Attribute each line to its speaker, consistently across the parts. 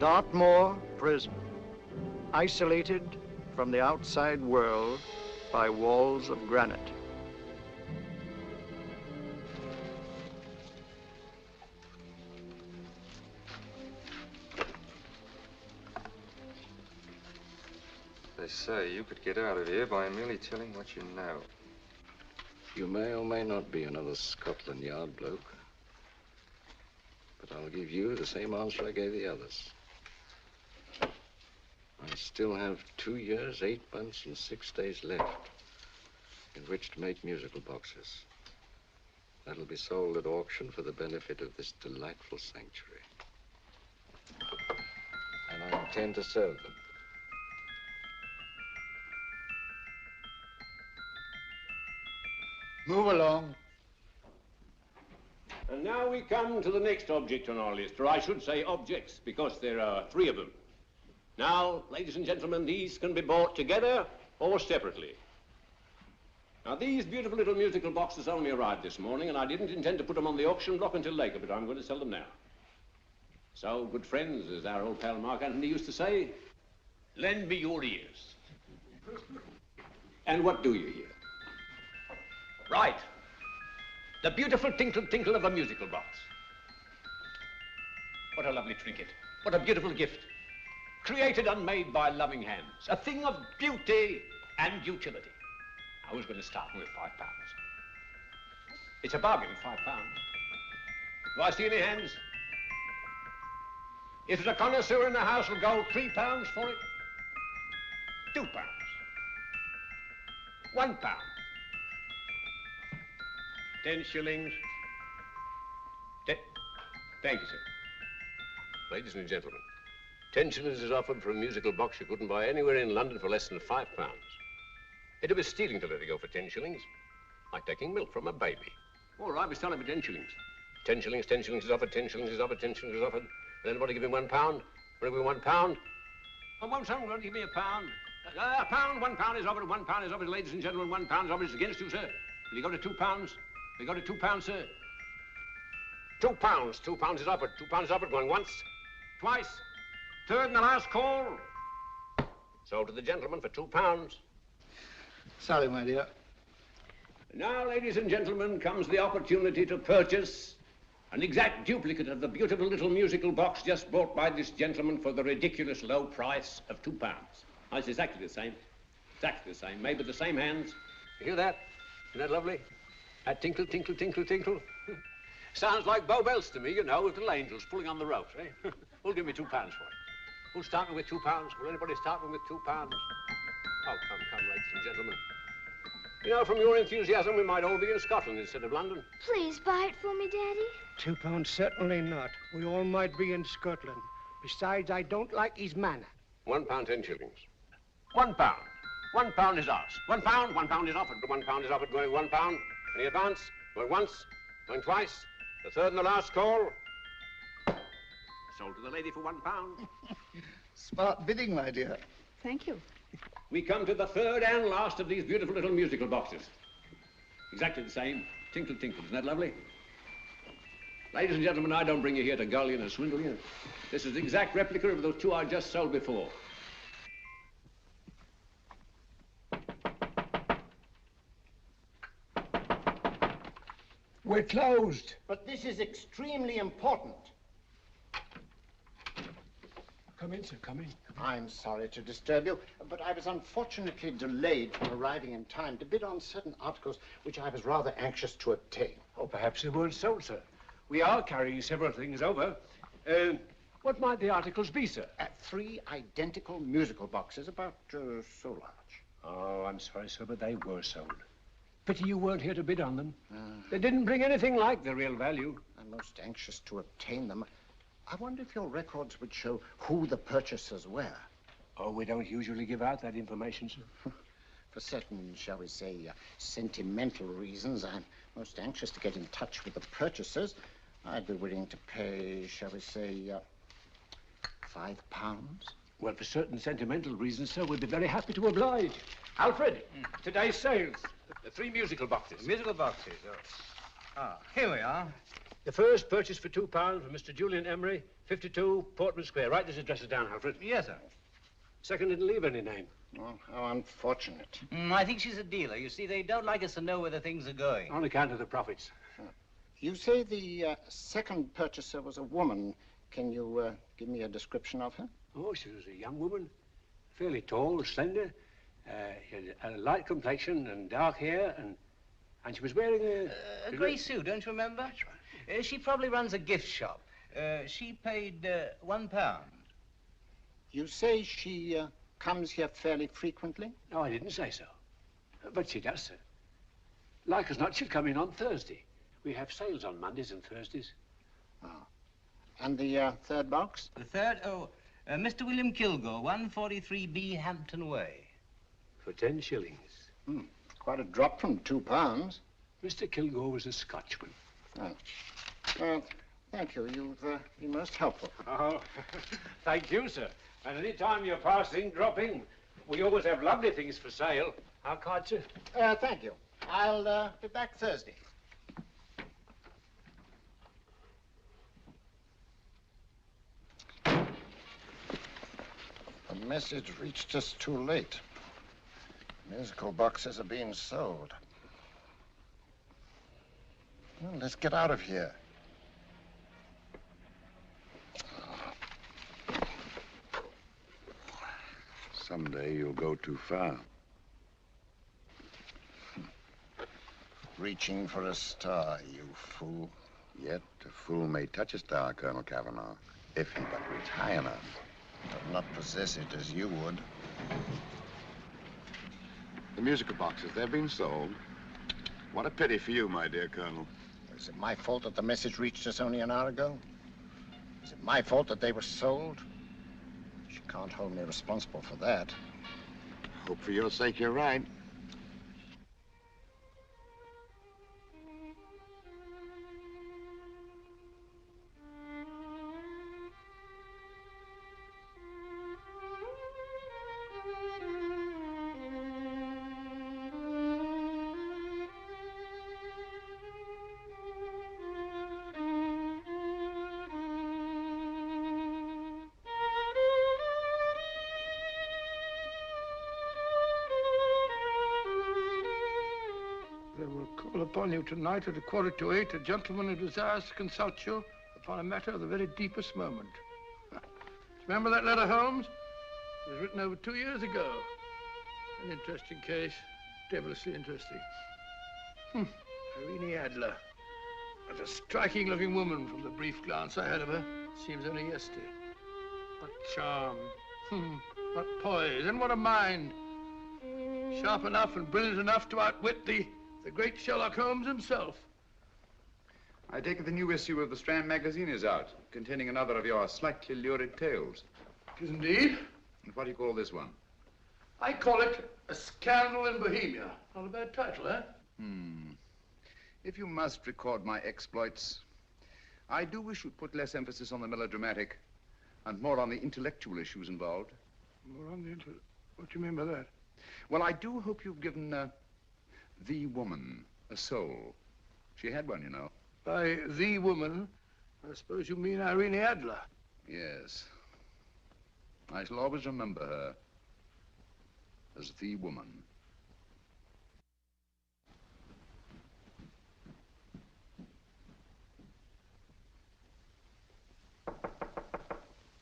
Speaker 1: Dartmoor Prison, isolated from the outside world by walls of granite.
Speaker 2: They say you could get out of here by merely telling what you know.
Speaker 3: You may or may not be another Scotland Yard bloke. But I'll give you the same answer I gave the others. I still have 2 years, 8 months, and 6 days left in which to make musical boxes. That'll be sold at auction for the benefit of this delightful sanctuary. And I intend to serve them.
Speaker 1: Move along.
Speaker 4: And now we come to the next object on our list, or I should say objects, because there are 3 of them. Now, ladies and gentlemen, these can be bought together or separately. Now, these beautiful little musical boxes only arrived this morning, and I didn't intend to put them on the auction block until later, but I'm going to sell them now. So, good friends, as our old pal Mark Antony used to say, lend me your ears. And what do you hear? Right. The beautiful tinkle tinkle of a musical box. What a lovely trinket. What a beautiful gift. Created and made by loving hands. A thing of beauty and utility. I was going to start with £5. It's a bargain, £5. Do I see any hands? If there's a connoisseur in the house, will go £3 for it. £2. £1. 10 shillings. Thank you, sir. Ladies and gentlemen, 10 shillings is offered for a musical box you couldn't buy anywhere in London for less than £5. It'd be stealing to let it go for 10 shillings, like taking milk from a baby. All right, we're selling for 10 shillings. 10 shillings, 10 shillings is offered, 10 shillings is offered, 10 shillings is offered. And anybody give him £1? Want to give him £1? Oh, won't someone give me a pound? A pound, £1 is offered, £1 is offered, ladies and gentlemen, £1 is offered. It's against you, sir. Will you go to £2? We go to £2, sir. £2. £2 is offered. £2 is offered. Going once, twice, third and the last call. Sold to the gentleman for £2.
Speaker 1: Sorry, my dear.
Speaker 4: Now, ladies and gentlemen, comes the opportunity to purchase an exact duplicate of the beautiful little musical box just bought by this gentleman for the ridiculous low price of £2. Now, it's exactly the same. Exactly the same. Made with the same hands. You hear that? Isn't that lovely? That tinkle, tinkle, tinkle, tinkle. Sounds like Bow Bells to me, you know, with little angels pulling on the ropes, eh? Who'll give me £2 for it? Who'll start me with £2? Will anybody start me with £2? Oh, come, ladies and gentlemen. You know, from your enthusiasm, we might all be in Scotland instead of London.
Speaker 5: Please buy it for me, Daddy.
Speaker 6: £2, certainly not. We all might be in Scotland. Besides, I don't like his manner.
Speaker 4: £1, 10 shillings. £1. £1 is ours. £1 is offered. £1 is offered, going £1. Any advance? Going once, going twice, the third and the last call. Sold to the lady for £1.
Speaker 1: Smart bidding, my dear.
Speaker 5: Thank you.
Speaker 4: We come to the third and last of these beautiful little musical boxes. Exactly the same. Tinkle, tinkle. Isn't that lovely? Ladies and gentlemen, I don't bring you here to gull you and swindle you. This is the exact replica of those 2 I just sold before.
Speaker 6: We're closed.
Speaker 7: But this is extremely important.
Speaker 6: Come in, sir, come in.
Speaker 7: I'm sorry to disturb you, but I was unfortunately delayed from arriving in time to bid on certain articles which I was rather anxious to obtain.
Speaker 6: Oh, perhaps they weren't sold, sir. We are carrying several things over. What might the articles be, sir?
Speaker 7: 3 identical musical boxes, about so large.
Speaker 6: Oh, I'm sorry, sir, but they were sold. Pity you weren't here to bid on them. They didn't bring anything like the real value.
Speaker 7: I'm most anxious to obtain them. I wonder if your records would show who the purchasers were.
Speaker 6: Oh, we don't usually give out that information, sir.
Speaker 7: For certain, shall we say, sentimental reasons, I'm most anxious to get in touch with the purchasers. I'd be willing to pay, shall we say, £5.
Speaker 6: Well, for certain sentimental reasons, sir, we'd be very happy to oblige. Alfred, today's sales. The 3 musical boxes.
Speaker 8: Musical boxes, oh. Ah, here we are.
Speaker 6: The first purchase for £2 from Mr. Julian Emery, 52 Portman Square. Write this address down, Alfred.
Speaker 8: Yes, sir.
Speaker 6: Second didn't leave any name.
Speaker 7: Oh, how unfortunate.
Speaker 8: I think she's a dealer. You see, they don't like us to know where the things are going.
Speaker 6: On account of the profits.
Speaker 7: You say the second purchaser was a woman. Can you give me a description of her?
Speaker 6: Oh, she was a young woman, fairly tall, slender. She had a light complexion and dark hair, and she was wearing
Speaker 8: A grey suit, don't you remember?
Speaker 6: That's right.
Speaker 8: She probably runs a gift shop. She paid £1.
Speaker 7: You say she comes here fairly frequently?
Speaker 6: No, I didn't say so. But she does, sir. Like as not, she'll come in on Thursday. We have sales on Mondays and Thursdays.
Speaker 7: Oh. And the third box?
Speaker 8: The third, Mr. William Kilgore, 143B Hampton Way.
Speaker 6: For 10 shillings.
Speaker 7: Quite a drop from £2.
Speaker 6: Mr. Kilgore was a Scotchman.
Speaker 7: Oh. Well, thank you. You've been most helpful.
Speaker 6: Oh, thank you, sir. And any time you're passing, dropping, we always have lovely things for sale. Our card, sir?
Speaker 7: Thank you. I'll be back Thursday. The message reached us too late. Musical boxes are being sold. Well, let's get out of here.
Speaker 3: Someday you'll go too far.
Speaker 7: Reaching for a star, you fool.
Speaker 3: Yet a fool may touch a star, Colonel Cavanaugh, if he but reach high enough.
Speaker 7: But not possess it as you would.
Speaker 3: The musical boxes, they're being sold. What a pity for you, my dear Colonel.
Speaker 7: Is it my fault that the message reached us only an hour ago? Is it my fault that they were sold? You can't hold me responsible for that.
Speaker 3: Hope for your sake you're right.
Speaker 9: Upon you tonight at 7:45, a gentleman who desires to consult you upon a matter of the very deepest moment. Remember that letter, Holmes? It was written over 2 years ago. An interesting case, devilishly interesting. Irene Adler. What a striking-looking woman from the brief glance I had of her. Seems only yesterday. What charm. What poise, and what a mind. Sharp enough and brilliant enough to outwit the great Sherlock Holmes himself.
Speaker 10: I take it the new issue of the Strand magazine is out, containing another of your slightly lurid tales.
Speaker 9: It is indeed.
Speaker 10: And what do you call this one?
Speaker 9: I call it A Scandal in Bohemia. Not a bad title, eh?
Speaker 10: If you must record my exploits, I do wish you'd put less emphasis on the melodramatic and more on the intellectual issues involved.
Speaker 9: More on the What do you mean by that?
Speaker 10: Well, I do hope you've given the woman a soul. She had one, you know.
Speaker 9: By the woman, I suppose you mean Irene Adler.
Speaker 10: Yes. I shall always remember her as the woman.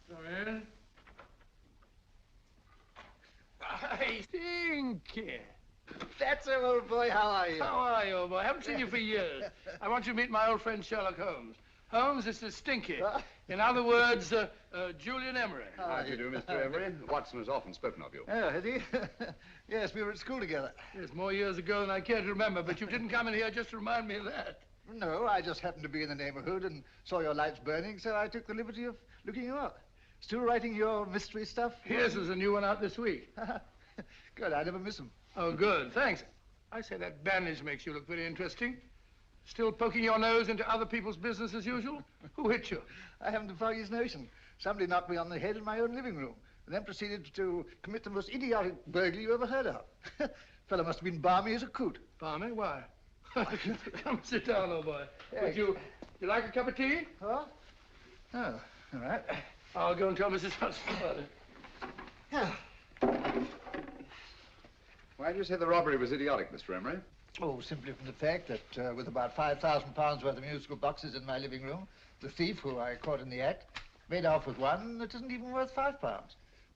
Speaker 9: Come in. I think.
Speaker 11: That's him, old boy. How are you?
Speaker 9: How are you, old boy? I haven't seen you for years. I want you to meet my old friend Sherlock Holmes. Holmes, this is Stinky. In other words, Julian Emery.
Speaker 10: How do you do, Mr. Emery? Watson has often spoken of you.
Speaker 11: Oh, has he? Yes, we were at school together.
Speaker 9: Yes, more years ago than I care to remember, but you didn't come in here just to remind me of that.
Speaker 11: No, I just happened to be in the neighborhood and saw your lights burning, so I took the liberty of looking you up. Still writing your mystery stuff?
Speaker 9: Yes, there's a new one out this week.
Speaker 11: Good, I never miss them.
Speaker 9: Oh, good, thanks. I say that bandage makes you look very interesting. Still poking your nose into other people's business as usual? Who hit you?
Speaker 11: I haven't the foggiest notion. Somebody knocked me on the head in my own living room and then proceeded to commit the most idiotic burglary you ever heard of. Fellow must have been balmy as a coot.
Speaker 9: Balmy? Why? Come sit down, old boy. Would you like a cup of tea?
Speaker 11: Huh? Oh, all right.
Speaker 9: I'll go and tell Mrs. Hudson about it.
Speaker 11: Yeah.
Speaker 10: Why do you say the robbery was idiotic, Mr. Emery?
Speaker 11: Oh, simply from the fact that with about £5,000 worth of musical boxes in my living room, the thief, who I caught in the act, made off with one that isn't even worth £5.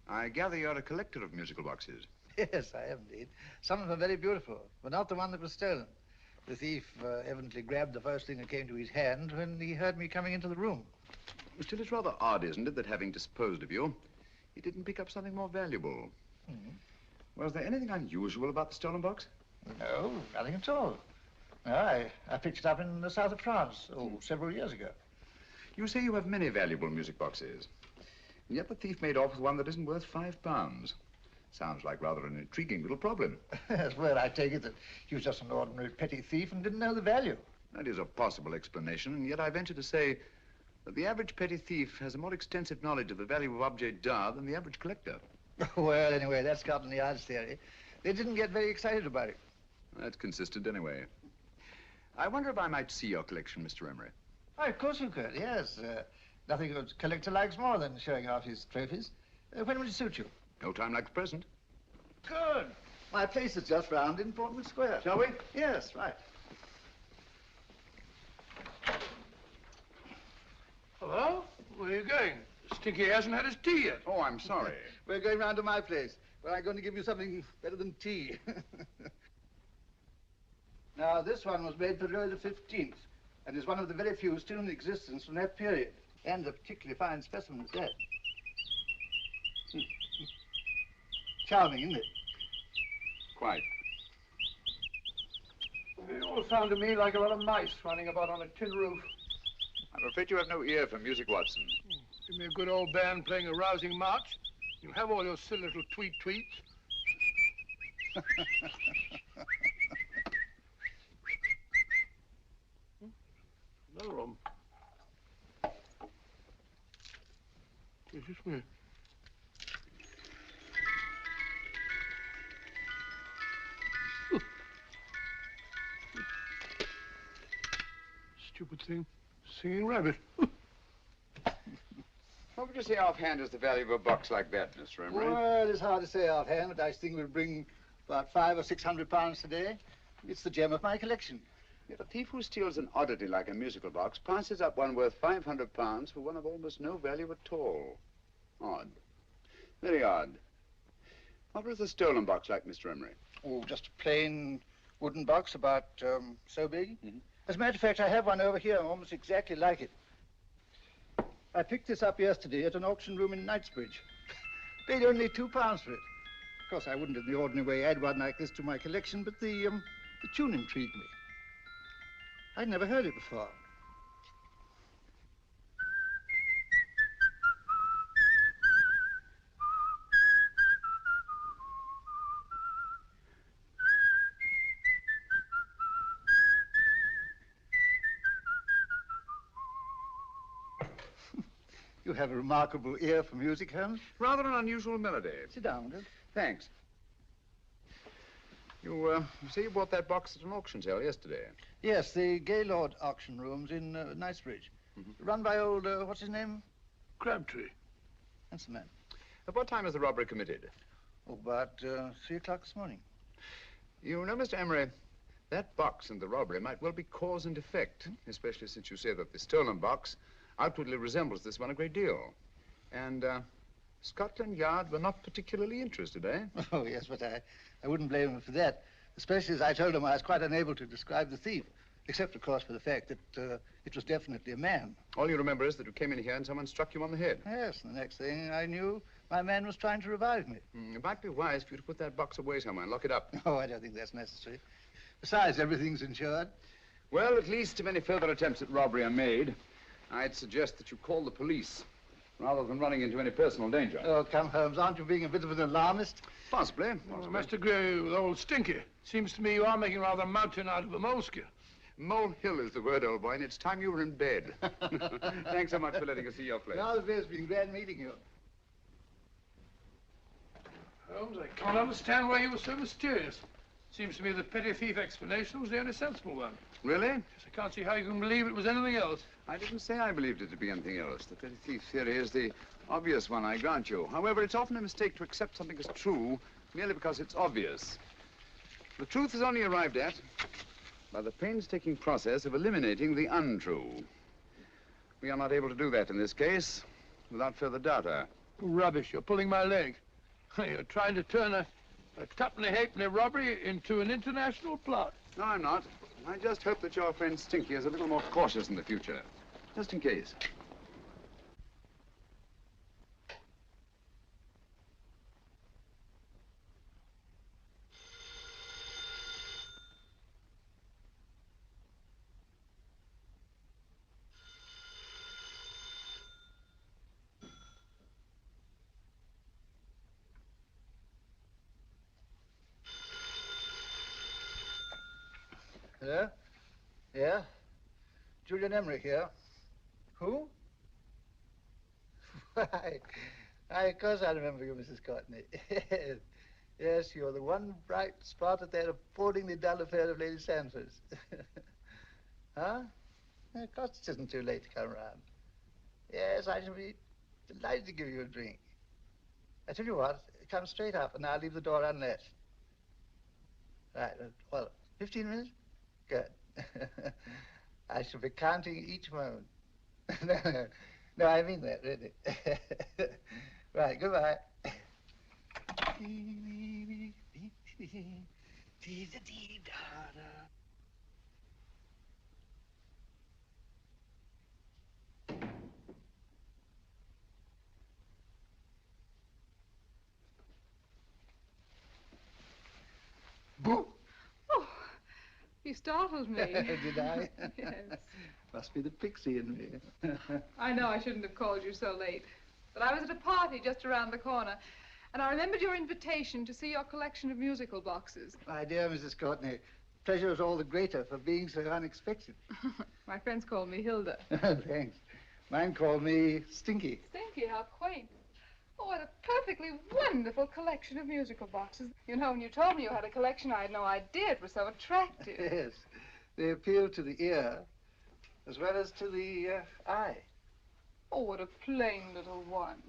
Speaker 10: I gather you're a collector of musical boxes.
Speaker 11: Yes, I am indeed. Some of them are very beautiful, but not the one that was stolen. The thief evidently grabbed the first thing that came to his hand when he heard me coming into the room.
Speaker 10: Still, it's rather odd, isn't it, that having disposed of you, he didn't pick up something more valuable.
Speaker 11: Mm-hmm.
Speaker 10: Was there anything unusual about the stolen box?
Speaker 11: No, nothing at all. No, I picked it up in the south of France, several years ago.
Speaker 10: You say you have many valuable music boxes, and yet the thief made off with one that isn't worth £5. Sounds like rather an intriguing little problem.
Speaker 11: Yes, well, I take it that he was just an ordinary petty thief and didn't know the value.
Speaker 10: That is a possible explanation, and yet I venture to say that the average petty thief has a more extensive knowledge of the value of objets d'art than the average collector.
Speaker 11: Well, anyway, that's Scotland Yard's theory. They didn't get very excited about it.
Speaker 10: That's consistent anyway. I wonder if I might see your collection, Mr. Emery.
Speaker 11: Oh, of course you could, yes. Nothing a collector likes more than showing off his trophies. When would it suit you?
Speaker 10: No time like the present.
Speaker 11: Good. My place is just round in Portman Square.
Speaker 10: Shall we?
Speaker 11: Yes, right.
Speaker 9: Hello? Where are you going? Stinky hasn't had his tea yet.
Speaker 10: Oh, I'm sorry.
Speaker 11: We're going round to my place, where I'm going to give you something better than tea. Now, this one was made for Louis XV, and is one of the very few still in existence from that period, and a particularly fine specimen at that. Charming, isn't it?
Speaker 10: Quite.
Speaker 9: It all sounded to me like a lot of mice running about on a tin roof.
Speaker 10: I'm afraid you have no ear for music, Watson.
Speaker 9: Give me a good old band playing a rousing march. You'll have all your silly little tweets. Another room. Is this me? Stupid thing. Singing rabbit.
Speaker 10: What would you say offhand is the value of a box like that, Mr. Emery?
Speaker 11: Well, it's hard to say offhand, but I think we'll bring about £500 or £600 today. It's the gem of my collection.
Speaker 10: Yet a thief who steals an oddity like a musical box passes up one worth £500 for one of almost no value at all. Odd. Very odd. What was the stolen box like, Mr. Emery?
Speaker 11: Oh, just a plain wooden box about so big.
Speaker 10: Mm-hmm.
Speaker 11: As a matter of fact, I have one over here almost exactly like it. I picked this up yesterday at an auction room in Knightsbridge. Paid only £2 for it. Of course, I wouldn't in the ordinary way add one like this to my collection, but the tune intrigued me. I'd never heard it before. You have a remarkable ear for music, Holmes.
Speaker 10: Rather an unusual melody.
Speaker 11: Sit down, good.
Speaker 10: Thanks. You say you bought that box at an auction sale yesterday?
Speaker 11: Yes, the Gaylord auction rooms in Knightsbridge. Run by old, what's his name?
Speaker 9: Crabtree.
Speaker 11: That's the man.
Speaker 10: At what time was the robbery committed?
Speaker 11: Oh, about 3 o'clock this morning.
Speaker 10: You know, Mr. Emery, that box and the robbery might well be cause and effect, especially since you say that the stolen box outwardly resembles this one a great deal. And Scotland Yard were not particularly interested, eh?
Speaker 11: Oh, yes, but I wouldn't blame him for that, especially as I told him I was quite unable to describe the thief, except, of course, for the fact that it was definitely a man.
Speaker 10: All you remember is that you came in here and someone struck you on the head.
Speaker 11: Yes, and the next thing I knew, my man was trying to revive me.
Speaker 10: It might be wise for you to put that box away somewhere and lock it up.
Speaker 11: Oh, I don't think that's necessary. Besides, everything's insured.
Speaker 10: Well, at least if any further attempts at robbery are made, I'd suggest that you call the police, rather than running into any personal danger.
Speaker 11: Oh, come, Holmes, aren't you being a bit of an alarmist?
Speaker 10: Possibly.
Speaker 9: Well, I must agree with old Stinky. Seems to me you are making rather a mountain out of a moleskin.
Speaker 10: Molehill is the word, old boy, and it's time you were in bed. Thanks so much for letting us see your place.
Speaker 11: No, it's been glad meeting you.
Speaker 9: Holmes, I can't understand why you were so mysterious. Seems to me the petty thief explanation was the only sensible one.
Speaker 10: Really?
Speaker 9: Yes, I can't see how you can believe it was anything else.
Speaker 10: I didn't say I believed it to be anything else. The petty thief theory is the obvious one, I grant you. However, it's often a mistake to accept something as true merely because it's obvious. The truth is only arrived at by the painstaking process of eliminating the untrue. We are not able to do that in this case without further data.
Speaker 9: Rubbish, you're pulling my leg. You're trying to turn a tuppenny-halfpenny robbery into an international plot.
Speaker 10: No, I'm not. I just hope that your friend Stinky is a little more cautious in the future, just in case.
Speaker 11: Hello? Yeah? Julian Emery here. Who? Why, of course I remember you, Mrs. Courtney. Yes, you're the one bright spot at that appallingly dull affair of Lady Sanford's. Huh? Of course it isn't too late to come around. Yes, I shall be delighted to give you a drink. I tell you what, come straight up and I'll leave the door unlatched. Right, well, 15 minutes? Good. I shall be counting each moment. No, I mean that, really. Right, goodbye. Boo!
Speaker 12: Oh, you startled me.
Speaker 11: Did I?
Speaker 12: Yes.
Speaker 11: Must be the pixie in me.
Speaker 12: I know I shouldn't have called you so late, but I was at a party just around the corner, and I remembered your invitation to see your collection of musical boxes.
Speaker 11: My dear Mrs. Courtney, pleasure is all the greater for being so unexpected.
Speaker 12: My friends call me Hilda.
Speaker 11: Thanks. Mine call me Stinky.
Speaker 12: Stinky, how quaint. Oh, what a perfectly wonderful collection of musical boxes. You know, when you told me you had a collection, I had no idea it was so attractive.
Speaker 11: Yes. They appeal to the ear as well as to the eye.
Speaker 12: Oh, what a plain little one.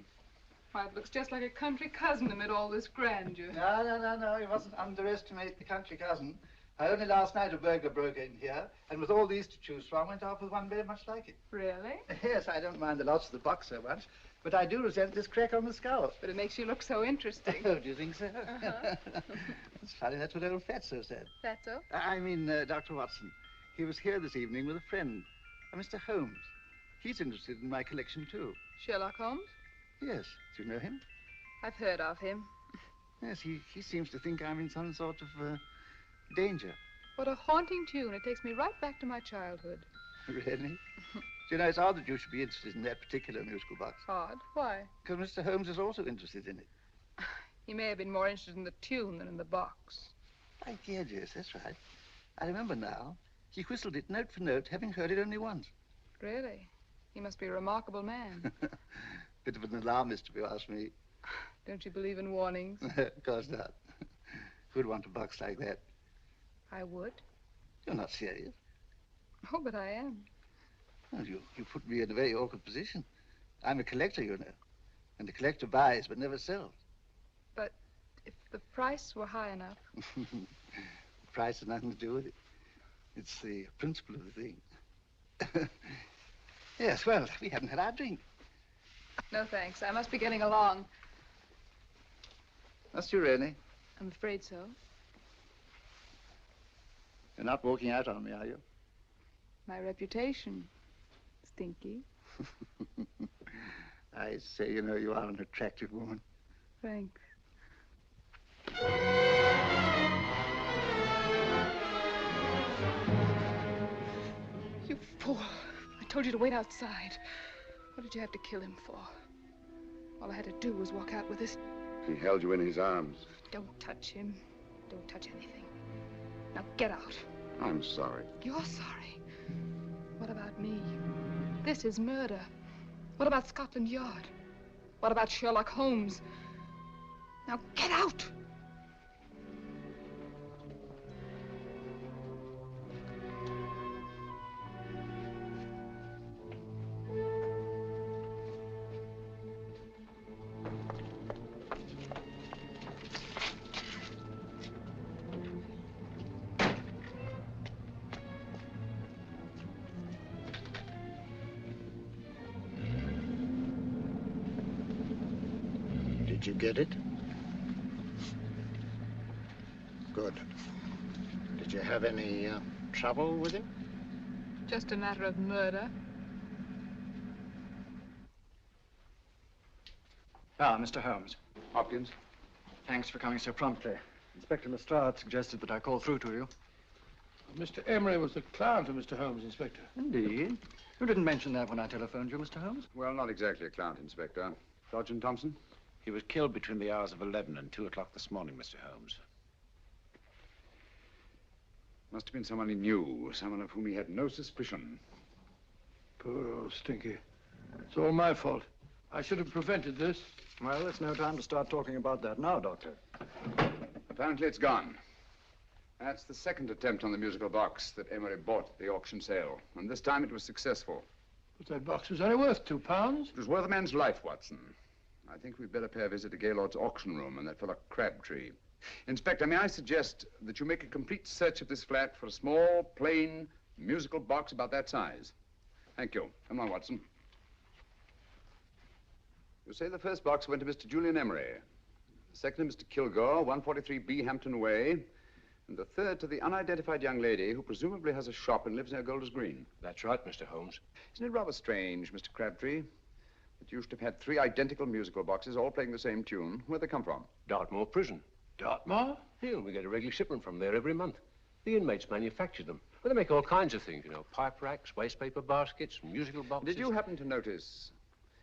Speaker 12: Why, it looks just like a country cousin amid all this grandeur.
Speaker 11: No. You mustn't underestimate the country cousin. Only last night a burglar broke in here, and with all these to choose from, went off with one very much like it.
Speaker 12: Really?
Speaker 11: Yes, I don't mind the loss of the box so much, but I do resent this crack on the skull.
Speaker 12: But it makes you look so interesting.
Speaker 11: Oh, do you think so?
Speaker 12: Uh-huh.
Speaker 11: It's funny, that's what old Fatso said.
Speaker 12: Fatso?
Speaker 11: I mean, Dr. Watson. He was here this evening with a friend, a Mr. Holmes. He's interested in my collection, too.
Speaker 12: Sherlock Holmes?
Speaker 11: Yes. Do you know him?
Speaker 12: I've heard of him.
Speaker 11: Yes, he seems to think I'm in some sort of danger.
Speaker 12: What a haunting tune. It takes me right back to my childhood.
Speaker 11: Really? Do you know, it's odd that you should be interested in that particular musical box.
Speaker 12: Odd? Why?
Speaker 11: Because Mr. Holmes is also interested in it.
Speaker 12: He may have been more interested in the tune than in the box.
Speaker 11: My dear, yes, that's right. I remember now. He whistled it note for note, having heard it only once.
Speaker 12: Really? He must be a remarkable man.
Speaker 11: Bit of an alarmist, if you ask me.
Speaker 12: Don't you believe in warnings?
Speaker 11: Of course not. Who'd want a box like that?
Speaker 12: I would.
Speaker 11: You're not serious.
Speaker 12: Oh, but I am.
Speaker 11: Well, you put me in a very awkward position. I'm a collector, you know. And the collector buys but never sells.
Speaker 12: But if the price were high enough...
Speaker 11: The price has nothing to do with it. It's the principle of the thing. Yes, well, we haven't had our drink.
Speaker 12: No, thanks. I must be getting along.
Speaker 11: Must you really?
Speaker 12: I'm afraid so.
Speaker 11: You're not walking out on me, are you?
Speaker 12: My reputation, Stinky.
Speaker 11: I say, you know, you are an attractive woman.
Speaker 12: Thanks. You fool. I told you to wait outside. What did you have to kill him for? All I had to do was walk out with this.
Speaker 10: He held you in his arms.
Speaker 12: Don't touch him. Don't touch anything. Now get out.
Speaker 10: I'm sorry.
Speaker 12: You're sorry. What about me? This is murder. What about Scotland Yard? What about Sherlock Holmes? Now get out!
Speaker 7: Did you get it? Good. Did you have any trouble with him?
Speaker 12: Just a matter of murder.
Speaker 1: Ah, Mr. Holmes.
Speaker 10: Hopkins?
Speaker 1: Thanks for coming so promptly. Inspector Lestrade suggested that I call through to you.
Speaker 9: Mr. Emery was the client of Mr. Holmes, Inspector.
Speaker 1: Indeed. You didn't mention that when I telephoned you, Mr. Holmes.
Speaker 10: Well, not exactly a client, Inspector. Sergeant Thompson?
Speaker 13: He was killed between the hours of 11 and 2 o'clock this morning, Mr. Holmes.
Speaker 10: Must have been someone he knew, someone of whom he had no suspicion.
Speaker 9: Poor old Stinky. It's all my fault. I should have prevented this.
Speaker 1: Well, it's no time to start talking about that now, Doctor.
Speaker 10: Apparently it's gone. That's the second attempt on the musical box that Emery bought at the auction sale. And this time it was successful.
Speaker 9: But that box was only worth £2.
Speaker 10: It was worth a man's life, Watson. I think we'd better pay a visit to Gaylord's auction room and that fellow Crabtree. Inspector, may I suggest that you make a complete search of this flat for a small, plain, musical box about that size? Thank you. Come on, Watson. You say the first box went to Mr. Julian Emery. The second to Mr. Kilgore, 143B Hampton Way. And the third to the unidentified young lady who presumably has a shop and lives near Golders Green.
Speaker 4: That's right, Mr. Holmes.
Speaker 10: Isn't it rather strange, Mr. Crabtree, that you should have had 3 identical musical boxes all playing the same tune? Where'd they come from?
Speaker 4: Dartmoor Prison.
Speaker 9: Dartmoor?
Speaker 4: Yeah, we get a regular shipment from there every month. The inmates manufacture them. Well, they make all kinds of things, you know, pipe racks, wastepaper baskets, musical boxes.
Speaker 10: Did you happen to notice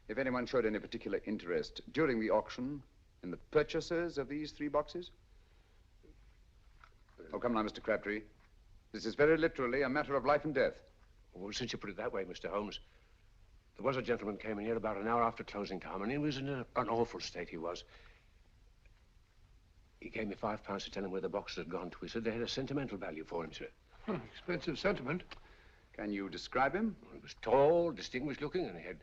Speaker 10: if anyone showed any particular interest during the auction in the purchasers of these 3 boxes? Oh, come now, Mr. Crabtree. This is very literally a matter of life and death.
Speaker 4: Well, since you put it that way, Mr. Holmes, there was a gentleman came in here about an hour after closing time, and he was in an awful state, he was. He gave me £5 to tell him where the boxes had gone to. He said they had a sentimental value for him, sir.
Speaker 9: Expensive sentiment.
Speaker 10: Can you describe him?
Speaker 4: Well, he was tall, distinguished looking, and he had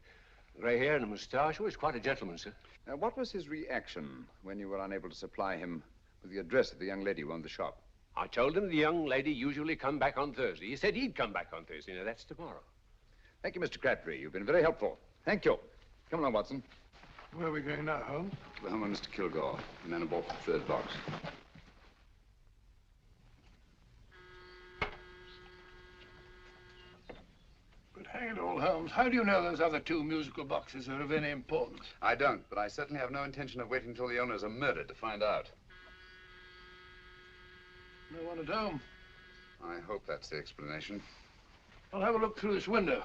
Speaker 4: grey hair and a moustache. He was quite a gentleman, sir.
Speaker 10: What was his reaction when you were unable to supply him with the address of the young lady who owned the shop?
Speaker 4: I told him the young lady usually come back on Thursday. He said he'd come back on Thursday. Now, that's tomorrow.
Speaker 10: Thank you, Mr. Crabtree. You've been very helpful. Thank you. Come along, Watson.
Speaker 9: Where are we going now, Holmes?
Speaker 10: To the home of Mr. Kilgore, the man who bought the 3rd box.
Speaker 9: But hang it all, Holmes, how do you know those other 2 musical boxes are of any importance?
Speaker 10: I don't, but I certainly have no intention of waiting until the owners are murdered to find out.
Speaker 9: No one at home.
Speaker 10: I hope that's the explanation.
Speaker 9: I'll have a look through this window.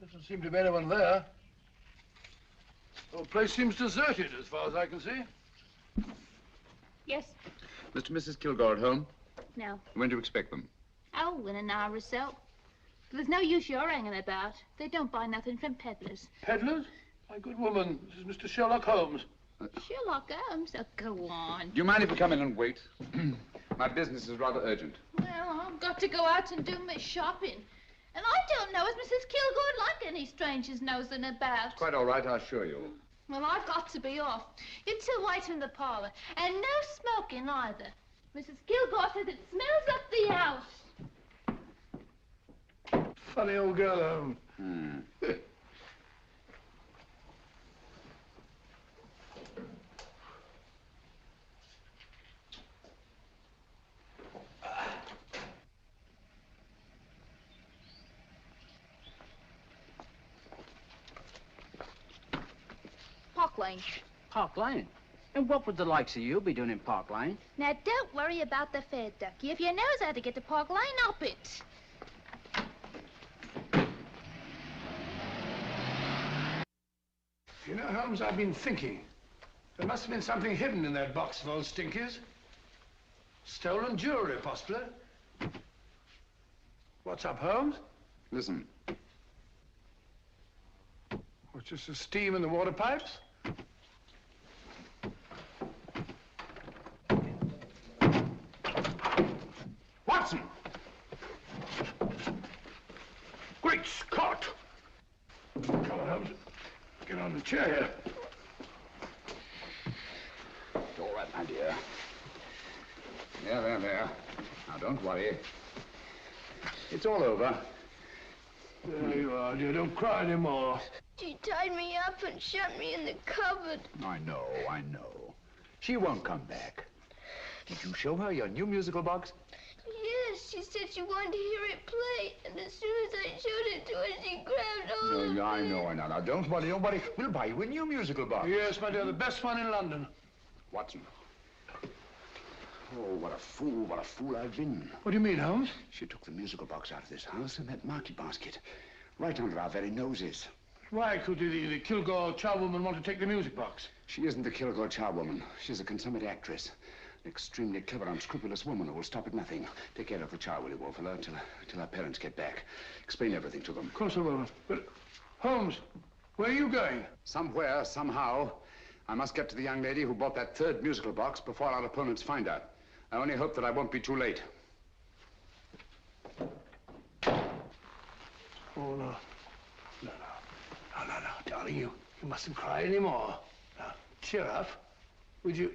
Speaker 9: Doesn't seem to be anyone there. The whole place seems deserted as far as I can see.
Speaker 5: Yes.
Speaker 10: Mr. and Mrs. Kilgore at home?
Speaker 5: No.
Speaker 10: When do you expect them?
Speaker 5: Oh, in an hour or so. But there's no use you're hanging about. They don't buy nothing from peddlers.
Speaker 9: Peddlers? My good woman, this is Mr. Sherlock Holmes.
Speaker 5: Sherlock Holmes? Oh, go on.
Speaker 10: Do you mind if we come in and wait? My business is rather urgent.
Speaker 5: Well, I've got to go out and do my shopping. And I don't know as Mrs. Kilgore'd like any strangers nosing about.
Speaker 10: Quite all right, I assure you.
Speaker 5: Well, I've got to be off. You two wait in the parlor. And no smoking either. Mrs. Kilgore says it smells up the house.
Speaker 9: Funny old girl, Holmes.
Speaker 5: Park Lane.
Speaker 8: Park Lane? And what would the likes of you be doing in Park Lane?
Speaker 5: Now, don't worry about the fare, Ducky. If you knows how to get to Park Lane, up it.
Speaker 9: You know, Holmes, I've been thinking. There must have been something hidden in that box of old Stinky's. Stolen jewelry, possibly. What's up, Holmes?
Speaker 10: Listen.
Speaker 9: What's just the steam in the water pipes?
Speaker 10: Watson!
Speaker 9: Great Scott! Come on, Holmes. Get on the chair here.
Speaker 10: It's all right, my dear. There. Now, don't worry. It's all over.
Speaker 9: There you are, dear. Don't cry anymore.
Speaker 5: She tied me up and shut me in the cupboard.
Speaker 10: I know. She won't come back. Did you show her your new musical box?
Speaker 5: Yes, she said she wanted to hear it play, and as soon as I showed it to her, she grabbed hold of
Speaker 10: No, I
Speaker 5: it.
Speaker 10: know. Now, don't worry. We'll buy you a new musical box.
Speaker 9: Yes, my dear, the best one in London.
Speaker 10: Watson. Oh, what a fool I've been.
Speaker 9: What do you mean, Holmes?
Speaker 10: She took the musical box out of this house in that market basket, right under our very noses.
Speaker 9: Why could the Kilgore charwoman want to take the music box?
Speaker 10: She isn't the Kilgore charwoman. She's a consummate actress. An extremely clever, unscrupulous woman who will stop at nothing. Take care of the child, will you, Wolfella, till our parents get back. Explain everything to them.
Speaker 9: Of course I will. But, Holmes, where are you going?
Speaker 10: Somewhere, somehow, I must get to the young lady who bought that third musical box before our opponents find her. I only hope that I won't be too late.
Speaker 9: Oh, no. No, darling, you mustn't cry anymore. Now, cheer up. Would you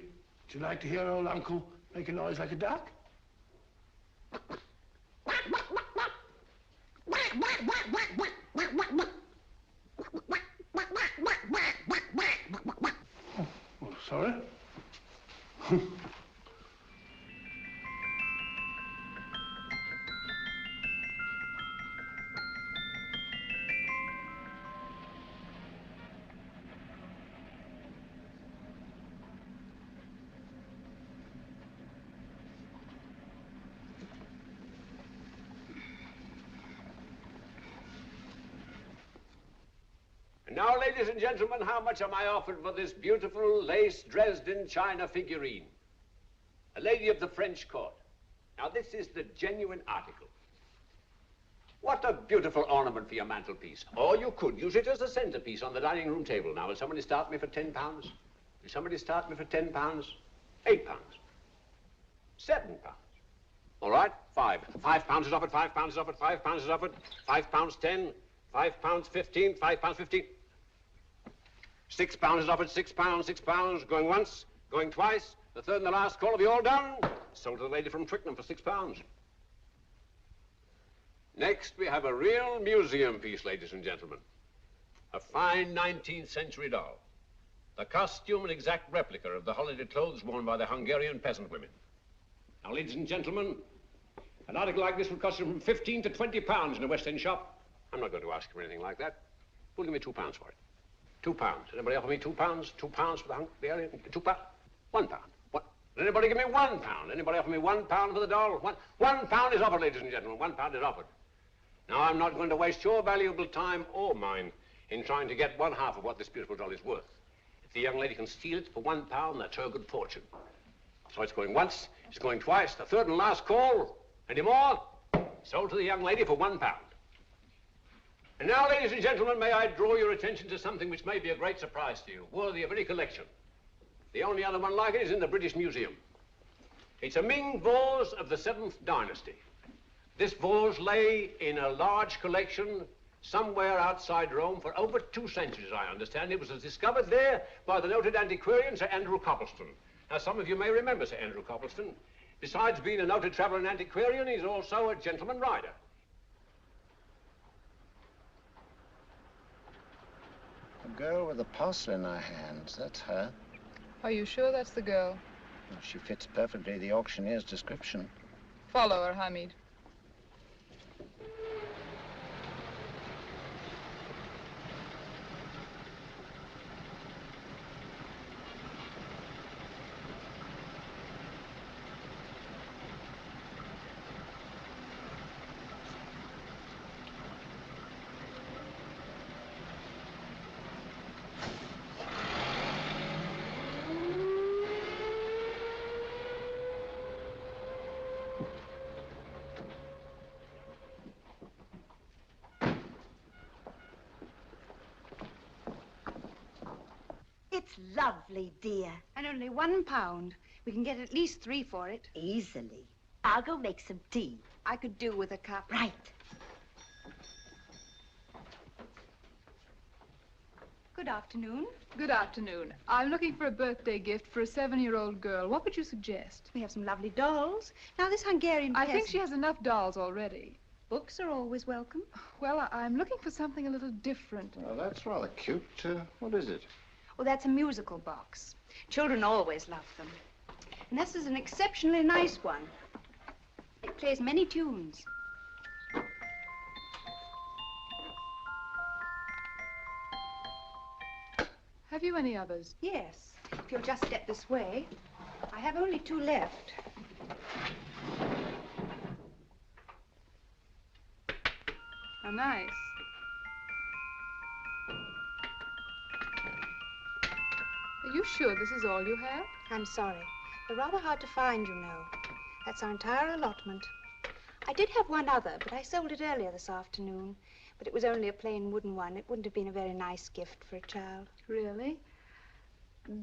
Speaker 9: like to hear old Uncle make a noise like a duck? Oh, sorry.
Speaker 4: Now, ladies and gentlemen, how much am I offered for this beautiful lace Dresden china figurine? A lady of the French court. Now, this is the genuine article. What a beautiful ornament for your mantelpiece. Or you could use it as a centerpiece on the dining room table. Now, will somebody start me for £10? Will somebody start me for £10? £8? £7? All right, £5 is offered, £5 is offered, £5 is offered, £5.10, £5.15, £5.15. £6 is offered, £6, going once, going twice. The third and the last call. Have you all done? Sold to the lady from Twickenham for £6. Next, we have a real museum piece, ladies and gentlemen. A fine 19th century doll. The costume an exact replica of the holiday clothes worn by the Hungarian peasant women. Now, ladies and gentlemen, an article like this would cost you from £15 to £20 in a West End shop. I'm not going to ask for anything like that. Who'll give me £2 for it? £2. Anybody offer me £2? £2 for the Hungarian? £2? £1. What? Anybody give me £1? Anybody offer me £1 for the doll? £1 is offered, ladies and gentlemen. £1 is offered. Now, I'm not going to waste your valuable time or mine in trying to get one half of what this beautiful doll is worth. If the young lady can steal it for £1, that's her good fortune. So it's going once, it's going twice, the third and last call. Any more? Sold to the young lady for £1. And now, ladies and gentlemen, may I draw your attention to something which may be a great surprise to you, worthy of any collection. The only other one like it is in the British Museum. It's a Ming vase of the 7th dynasty. This vase lay in a large collection somewhere outside Rome for over 2 centuries, I understand. It was discovered there by the noted antiquarian, Sir Andrew Coppleston. Now, some of you may remember Sir Andrew Coppleston. Besides being a noted traveler and antiquarian, he's also a gentleman rider.
Speaker 7: The girl with the parcel in her hands, that's her.
Speaker 12: Are you sure that's the girl?
Speaker 7: Well, she fits perfectly the auctioneer's description.
Speaker 12: Follow her, Hamid.
Speaker 14: It's lovely, dear.
Speaker 15: And only £1. We can get at least 3 for it.
Speaker 14: Easily. I'll go make some tea.
Speaker 15: I could do with a cup.
Speaker 14: Right.
Speaker 15: Good afternoon.
Speaker 12: Good afternoon. I'm looking for a birthday gift for a 7-year-old girl. What would you suggest?
Speaker 15: We have some lovely dolls. Now, this Hungarian
Speaker 12: I
Speaker 15: peasant...
Speaker 12: think she has enough dolls already.
Speaker 15: Books are always welcome.
Speaker 12: Well, I'm looking for something a little different.
Speaker 7: Well, that's rather cute. What is it?
Speaker 15: Oh, that's a musical box. Children always love them. And this is an exceptionally nice one. It plays many tunes.
Speaker 12: Have you any others?
Speaker 15: Yes. If you'll just step this way. I have only 2 left.
Speaker 12: How nice. Are you sure this is all you have?
Speaker 15: I'm sorry. They're rather hard to find, you know. That's our entire allotment. I did have one other, but I sold it earlier this afternoon. But it was only a plain wooden one. It wouldn't have been a very nice gift for a child.
Speaker 12: Really?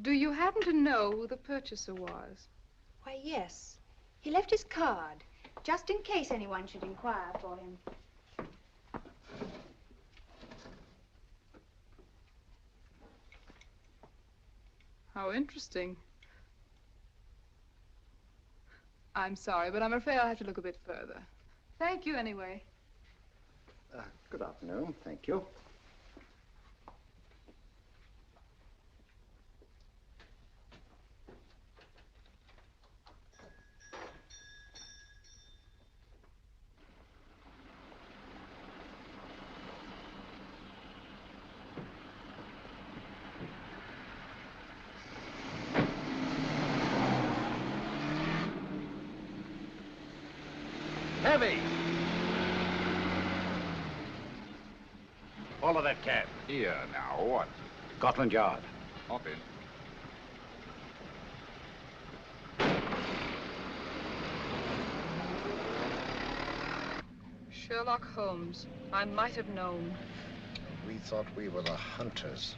Speaker 12: Do you happen to know who the purchaser was?
Speaker 15: Why, yes. He left his card, just in case anyone should inquire for him.
Speaker 12: How interesting. I'm sorry, but I'm afraid I'll have to look a bit further. Thank you anyway.
Speaker 7: Good afternoon. Thank you.
Speaker 13: Heavy! Follow that cab.
Speaker 10: Here, now, what?
Speaker 13: Scotland Yard.
Speaker 10: Hop in.
Speaker 12: Sherlock Holmes. I might have known.
Speaker 7: We thought we were the hunters,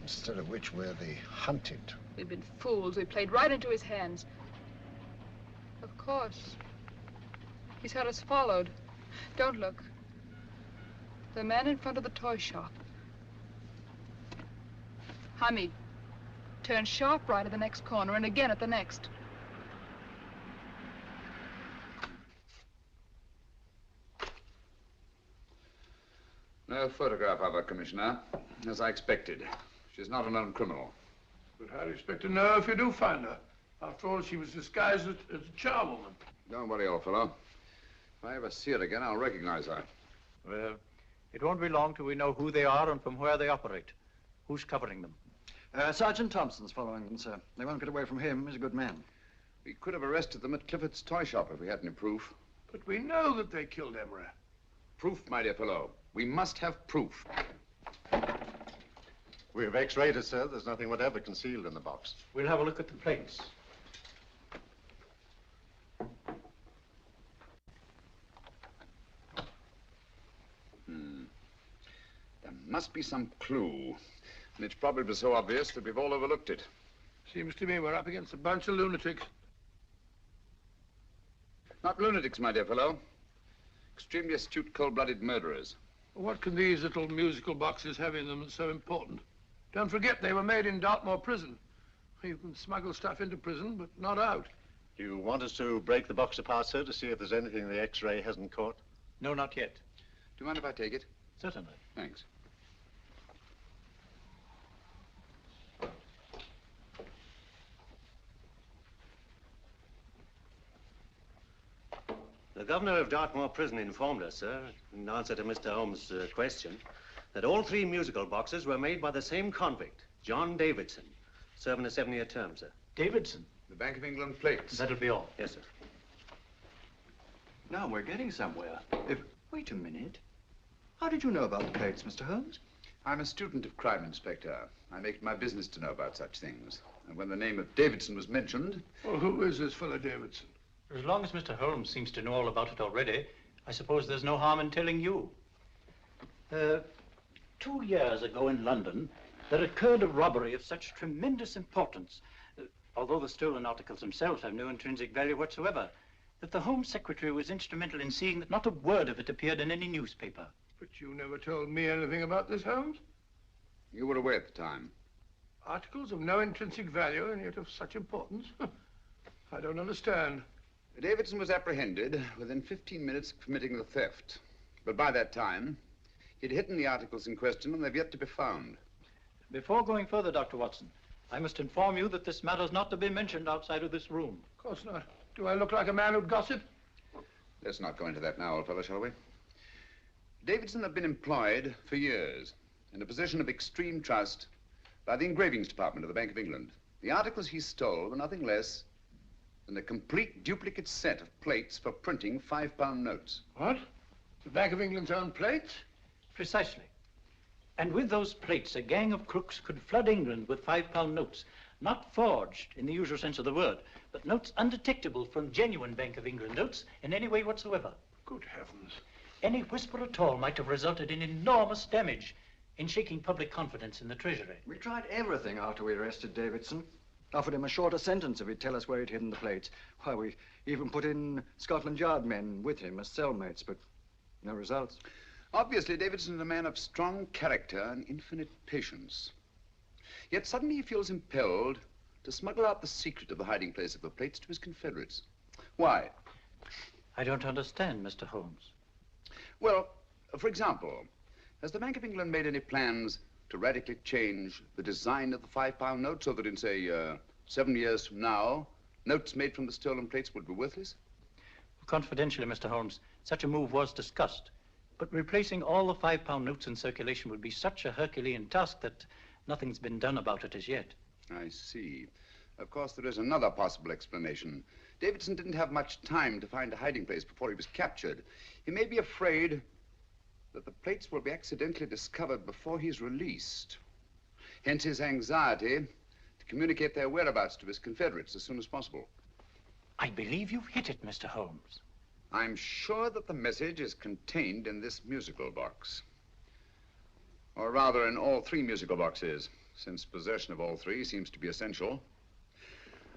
Speaker 7: instead of which we're the hunted.
Speaker 12: We've been fools. We played right into his hands. Of course. He's had us followed. Don't look. The man in front of the toy shop. Hamid, turn sharp right at the next corner and again at the next.
Speaker 10: No photograph of her, Commissioner, as I expected. She's not a known criminal.
Speaker 9: But how do you expect to know if you do find her? After all, she was disguised as a charwoman.
Speaker 10: Don't worry, old fellow. If I ever see her again, I'll recognize her.
Speaker 1: Well, it won't be long till we know who they are and from where they operate. Who's covering them?
Speaker 16: Sergeant Thompson's following them, sir. They won't get away from him. He's a good man.
Speaker 10: We could have arrested them at Clifford's toy shop if we had any proof.
Speaker 9: But we know that they killed Emery.
Speaker 10: Proof, my dear fellow. We must have proof.
Speaker 17: We have x-rayed it, sir. There's nothing whatever concealed in the box.
Speaker 1: We'll have a look at the plates.
Speaker 10: There must be some clue. And it's probably so obvious that we've all overlooked it.
Speaker 9: Seems to me we're up against a bunch of lunatics.
Speaker 10: Not lunatics, my dear fellow. Extremely astute, cold-blooded murderers.
Speaker 9: What can these little musical boxes have in them that's so important? Don't forget, they were made in Dartmoor prison. You can smuggle stuff into prison, but not out.
Speaker 17: Do you want us to break the box apart, sir, to see if there's anything the x-ray hasn't caught?
Speaker 1: No, not yet.
Speaker 10: Do you mind if I take it?
Speaker 1: Certainly.
Speaker 10: Thanks.
Speaker 18: The governor of Dartmoor Prison informed us, sir, in answer to Mr. Holmes' question, that all 3 musical boxes were made by the same convict, John Davidson, serving a 7-year term, sir.
Speaker 1: Davidson?
Speaker 10: The Bank of England plates.
Speaker 1: That'll be all.
Speaker 18: Yes, sir.
Speaker 16: Now we're getting somewhere. Wait a minute. How did you know about the plates, Mr. Holmes?
Speaker 10: I'm a student of crime, Inspector. I make it my business to know about such things. And when the name of Davidson was mentioned...
Speaker 9: Well, who is this fellow Davidson?
Speaker 1: As long as Mr. Holmes seems to know all about it already, I suppose there's no harm in telling you.
Speaker 19: 2 years ago in London, there occurred a robbery of such tremendous importance, although the stolen articles themselves have no intrinsic value whatsoever, that the Home Secretary was instrumental in seeing that not a word of it appeared in any newspaper.
Speaker 9: But you never told me anything about this, Holmes.
Speaker 10: You were away at the time.
Speaker 9: Articles of no intrinsic value and yet of such importance? I don't understand.
Speaker 10: Davidson was apprehended within 15 minutes of committing the theft. But by that time, he'd hidden the articles in question and they've yet to be found.
Speaker 19: Before going further, Dr. Watson, I must inform you that this matter's not to be mentioned outside of this room.
Speaker 9: Of course not. Do I look like a man who'd gossip?
Speaker 10: Let's not go into that now, old fellow, shall we? Davidson had been employed for years in a position of extreme trust by the engravings department of the Bank of England. The articles he stole were nothing less than a complete duplicate set of plates for printing £5 notes.
Speaker 9: What? The Bank of England's own plates?
Speaker 19: Precisely. And with those plates, a gang of crooks could flood England with £5 notes, not forged in the usual sense of the word, but notes undetectable from genuine Bank of England notes in any way whatsoever.
Speaker 9: Good heavens.
Speaker 19: Any whisper at all might have resulted in enormous damage in shaking public confidence in the Treasury.
Speaker 20: We tried everything after we arrested Davidson. Offered him a shorter sentence if he'd tell us where he'd hidden the plates. Why, we even put in Scotland Yard men with him as cellmates, but no results.
Speaker 10: Obviously, Davidson's a man of strong character and infinite patience. Yet suddenly he feels impelled to smuggle out the secret of the hiding place of the plates to his confederates. Why?
Speaker 19: I don't understand, Mr. Holmes.
Speaker 10: Well, for example, has the Bank of England made any plans to radically change the design of the £5 note so that in, say, 7 years from now, notes made from the stolen plates would be worthless?
Speaker 19: Confidentially, Mr. Holmes, such a move was discussed. But replacing all the £5 notes in circulation would be such a Herculean task that nothing's been done about it as yet.
Speaker 10: I see. Of course, there is another possible explanation. Davidson didn't have much time to find a hiding place before he was captured. He may be afraid that the plates will be accidentally discovered before he's released. Hence his anxiety to communicate their whereabouts to his confederates as soon as possible.
Speaker 19: I believe you've hit it, Mr. Holmes.
Speaker 10: I'm sure that the message is contained in this musical box. Or rather, in all 3 musical boxes, since possession of all 3 seems to be essential.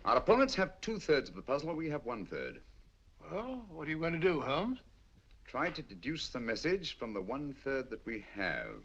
Speaker 10: Our opponents have 2/3 of the puzzle, we have 1/3.
Speaker 9: Well, what are you going to do, Holmes?
Speaker 10: Try to deduce the message from the 1/3 that we have.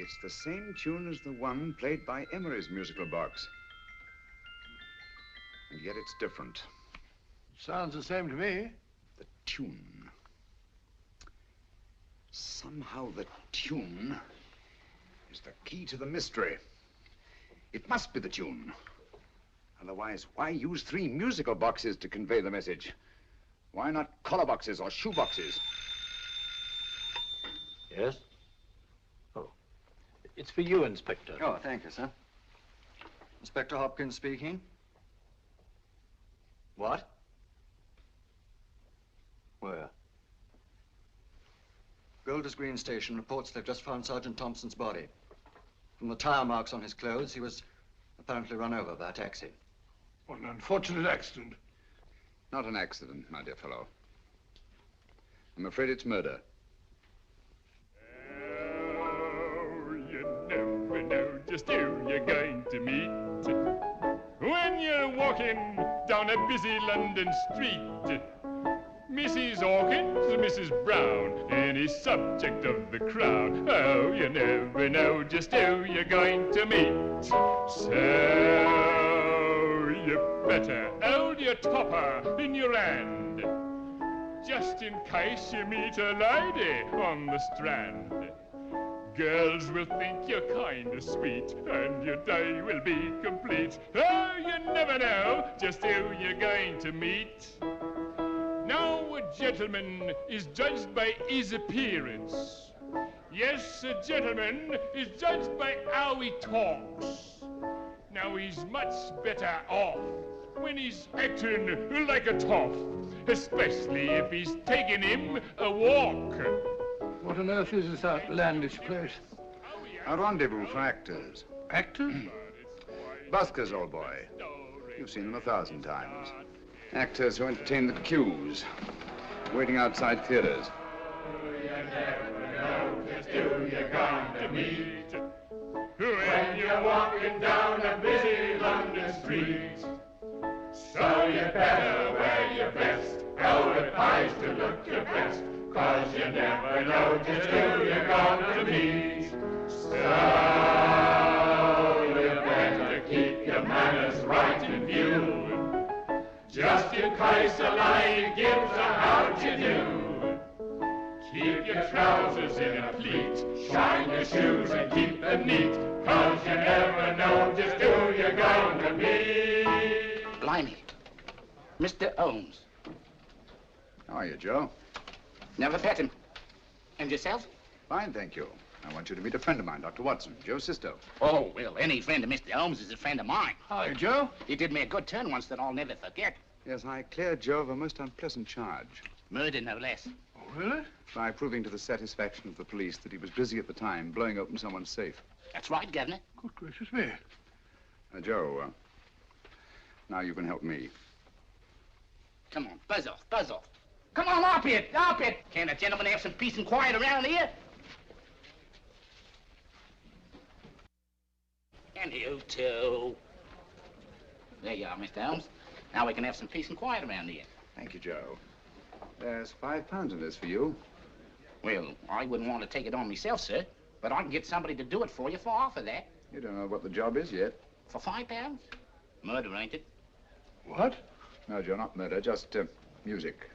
Speaker 10: It's the same tune as the one played by Emery's musical box. And yet it's different.
Speaker 9: Sounds the same to me.
Speaker 10: The tune. Somehow the tune is the key to the mystery. It must be the tune. Otherwise, why use 3 musical boxes to convey the message? Why not collar boxes or shoe boxes?
Speaker 19: Yes? Oh. It's for you, Inspector.
Speaker 20: Oh, thank you, sir. Inspector Hopkins speaking. What? Where? Golders Green Station reports they've just found Sergeant Thompson's body. From the tire marks on his clothes, he was apparently run over by a taxi.
Speaker 9: What an unfortunate accident.
Speaker 10: Not an accident, my dear fellow. I'm afraid it's murder.
Speaker 21: Oh, you never know just who you're going to meet when you're walking down a busy London street. Mrs. Hawkins, Mrs. Brown, any subject of the crowd. Oh, you never know just who you're going to meet. So you better hold your topper in your hand, just in case you meet a lady on the strand. Girls will think you're kind of sweet, and your day will be complete. Oh, you never know just who you're going to meet. Now a gentleman is judged by his appearance. Yes, a gentleman is judged by how he talks. Now he's much better off when he's acting like a toff, especially if he's taking him a walk.
Speaker 9: What on earth is this outlandish place?
Speaker 10: A rendezvous for actors.
Speaker 9: Actors?
Speaker 10: Buskers, old boy. You've seen them 1,000 times. Actors who entertain the queues, waiting outside theaters.
Speaker 21: Who you're going to meet when you're walking down a busy London street. So you better wear your best, velvet ties to look your best, 'cause you never know just who you're going to meet. So you better keep your manners right in view, just in case a lady gives a how'd you do. Keep your trousers in a pleat, shine your shoes and keep them neat, 'cause you never know just who you're going to meet.
Speaker 7: Blimey. Mr. Holmes.
Speaker 10: How are you, Joe?
Speaker 7: Never met him. And yourself?
Speaker 10: Fine, thank you. I want you to meet a friend of mine, Dr. Watson, Joe Sisto.
Speaker 7: Oh, well, any friend of Mr. Holmes is a friend of mine.
Speaker 10: Hi, Joe.
Speaker 7: He did me a good turn once that I'll never forget.
Speaker 10: Yes, I cleared Joe of a most unpleasant charge.
Speaker 7: Murder, no less.
Speaker 10: Oh, really? By proving to the satisfaction of the police that he was busy at the time blowing open someone's safe.
Speaker 7: That's right, Governor.
Speaker 9: Good gracious me.
Speaker 10: Joe, now you can help me.
Speaker 7: Come on, buzz off, buzz off. Come on, up it, up it. Can't a gentleman have some peace and quiet around here? And you too. There you are, Mr. Holmes. Now we can have some peace and quiet around here.
Speaker 10: Thank you, Joe. There's £5 in this for you.
Speaker 7: Well, I wouldn't want to take it on myself, sir, but I can get somebody to do it for you for half of that.
Speaker 10: You don't know what the job is yet.
Speaker 7: For £5? Murder, ain't it?
Speaker 10: What? No, Joe, not murder, just music.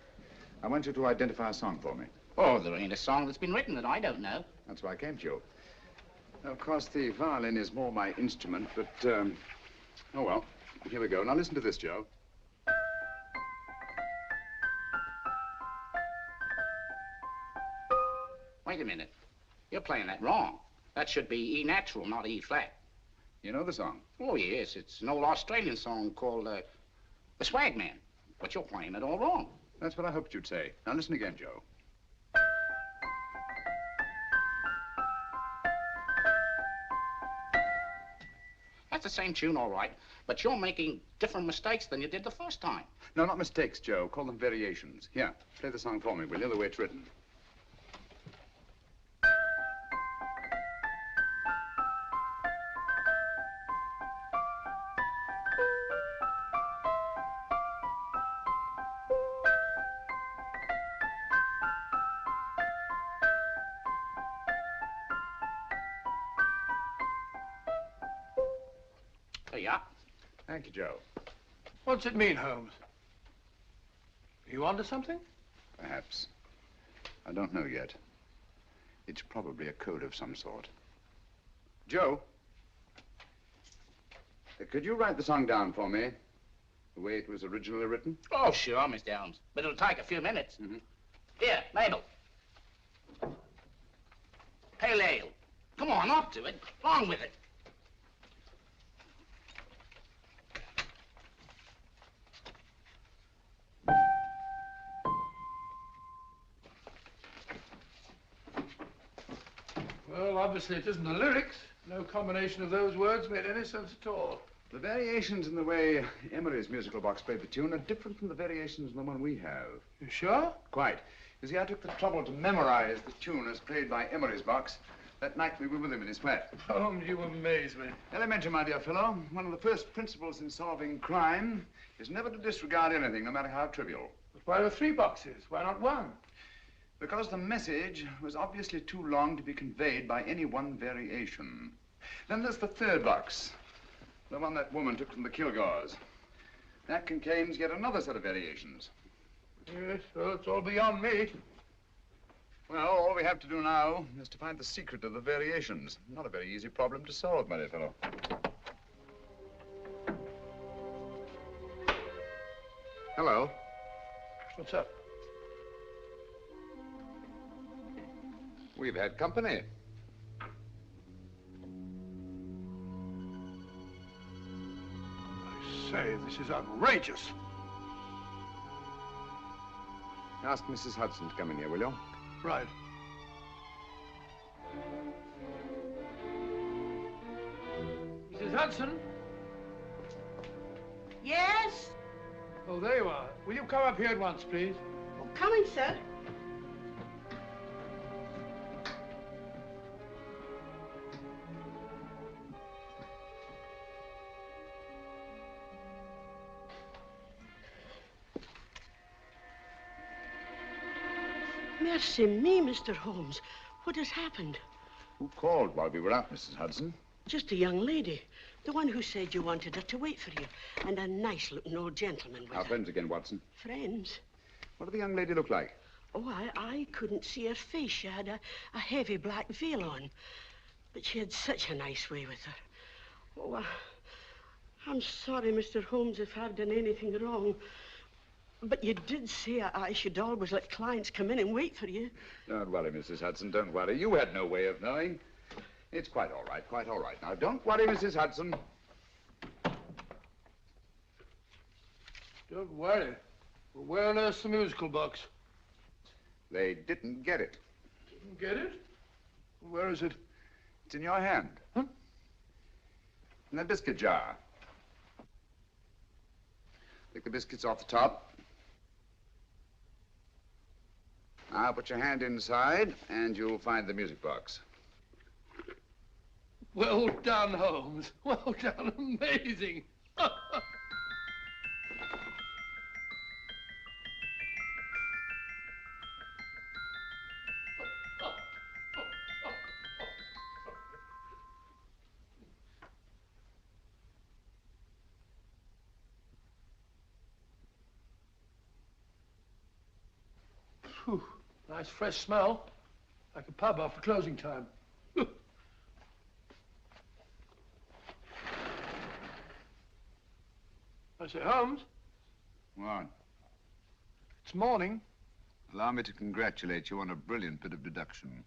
Speaker 10: I want you to identify a song for me.
Speaker 7: Oh, there ain't a song that's been written that I don't know.
Speaker 10: That's why I came to you. Of course, the violin is more my instrument, but, oh, well, here we go. Now, listen to this, Joe.
Speaker 7: Wait a minute. You're playing that wrong. That should be E natural, not E flat.
Speaker 10: You know the song?
Speaker 7: Oh, yes. It's an old Australian song called, The Swag Man. But you're playing it all wrong.
Speaker 10: That's what I hoped you'd say. Now, listen again, Joe.
Speaker 7: That's the same tune, all right, but you're making different mistakes than you did the first time.
Speaker 10: No, not mistakes, Joe. Call them variations. Here, play the song for me, will you, the way it's written.
Speaker 7: There you are.
Speaker 10: Thank you, Joe.
Speaker 9: What's it mean, Holmes? Are you onto something?
Speaker 10: Perhaps. I don't know yet. It's probably a code of some sort. Joe, could you write the song down for me, the way it was originally written?
Speaker 7: Oh, sure, Mr. Holmes. But it'll take a few minutes.
Speaker 10: Mm-hmm.
Speaker 7: Here, Mabel. Pale ale. Come on, up to it. Along with it.
Speaker 9: Well, obviously it isn't the lyrics. No combination of those words made any sense at all.
Speaker 10: The variations in the way Emery's musical box played the tune are different from the variations in the one we have.
Speaker 9: You sure?
Speaker 10: Quite. You see, I took the trouble to memorize the tune as played by Emery's box that night we were with him in his flat.
Speaker 9: Holmes, you amaze me.
Speaker 10: Elementary, my dear fellow. One of the first principles in solving crime is never to disregard anything, no matter how trivial.
Speaker 9: But why are 3 boxes? Why not 1?
Speaker 10: Because the message was obviously too long to be conveyed by any one variation. Then there's the 3rd box, the one that woman took from the Kilgores. That contains yet another set of variations.
Speaker 9: Yes, well, it's all beyond me.
Speaker 10: Well, all we have to do now is to find the secret of the variations. Not a very easy problem to solve, my dear fellow. Hello.
Speaker 9: What's up?
Speaker 10: We've had company.
Speaker 9: I say, this is outrageous.
Speaker 10: Ask Mrs. Hudson to come in here, will you?
Speaker 9: Right. Hudson?
Speaker 2: Yes?
Speaker 9: Oh, there you are. Will you come up here at once, please?
Speaker 2: Oh, coming, sir. Mercy me, Mr. Holmes. What has happened?
Speaker 10: Who called while we were out, Mrs. Hudson?
Speaker 2: Just a young lady. The one who said you wanted her to wait for you. And a nice-looking old gentleman with
Speaker 10: Our
Speaker 2: her.
Speaker 10: friends again, Watson.
Speaker 2: Friends?
Speaker 10: What did the young lady look like?
Speaker 2: Oh, I couldn't see her face. She had a heavy black veil on. But she had such a nice way with her. Oh, I'm sorry, Mr. Holmes, if I've done anything wrong. But you did say I should always let clients come in and wait for you.
Speaker 10: Don't worry, Mrs. Hudson, don't worry. You had no way of knowing. It's quite all right, quite all right. Now, don't worry, Mrs. Hudson.
Speaker 9: Don't worry. Well, where on earth's the musical box?
Speaker 10: They didn't get it.
Speaker 9: Didn't get it? Where is it?
Speaker 10: It's in your hand.
Speaker 9: Huh?
Speaker 10: In that biscuit jar. Take the biscuits off the top. Now put your hand inside, and you'll find the music box.
Speaker 9: Well done, Holmes. Well done. Amazing. Whew. Nice fresh smell. Like a pub after closing time. I say, Holmes.
Speaker 10: What?
Speaker 9: It's morning.
Speaker 10: Allow me to congratulate you on a brilliant bit of deduction.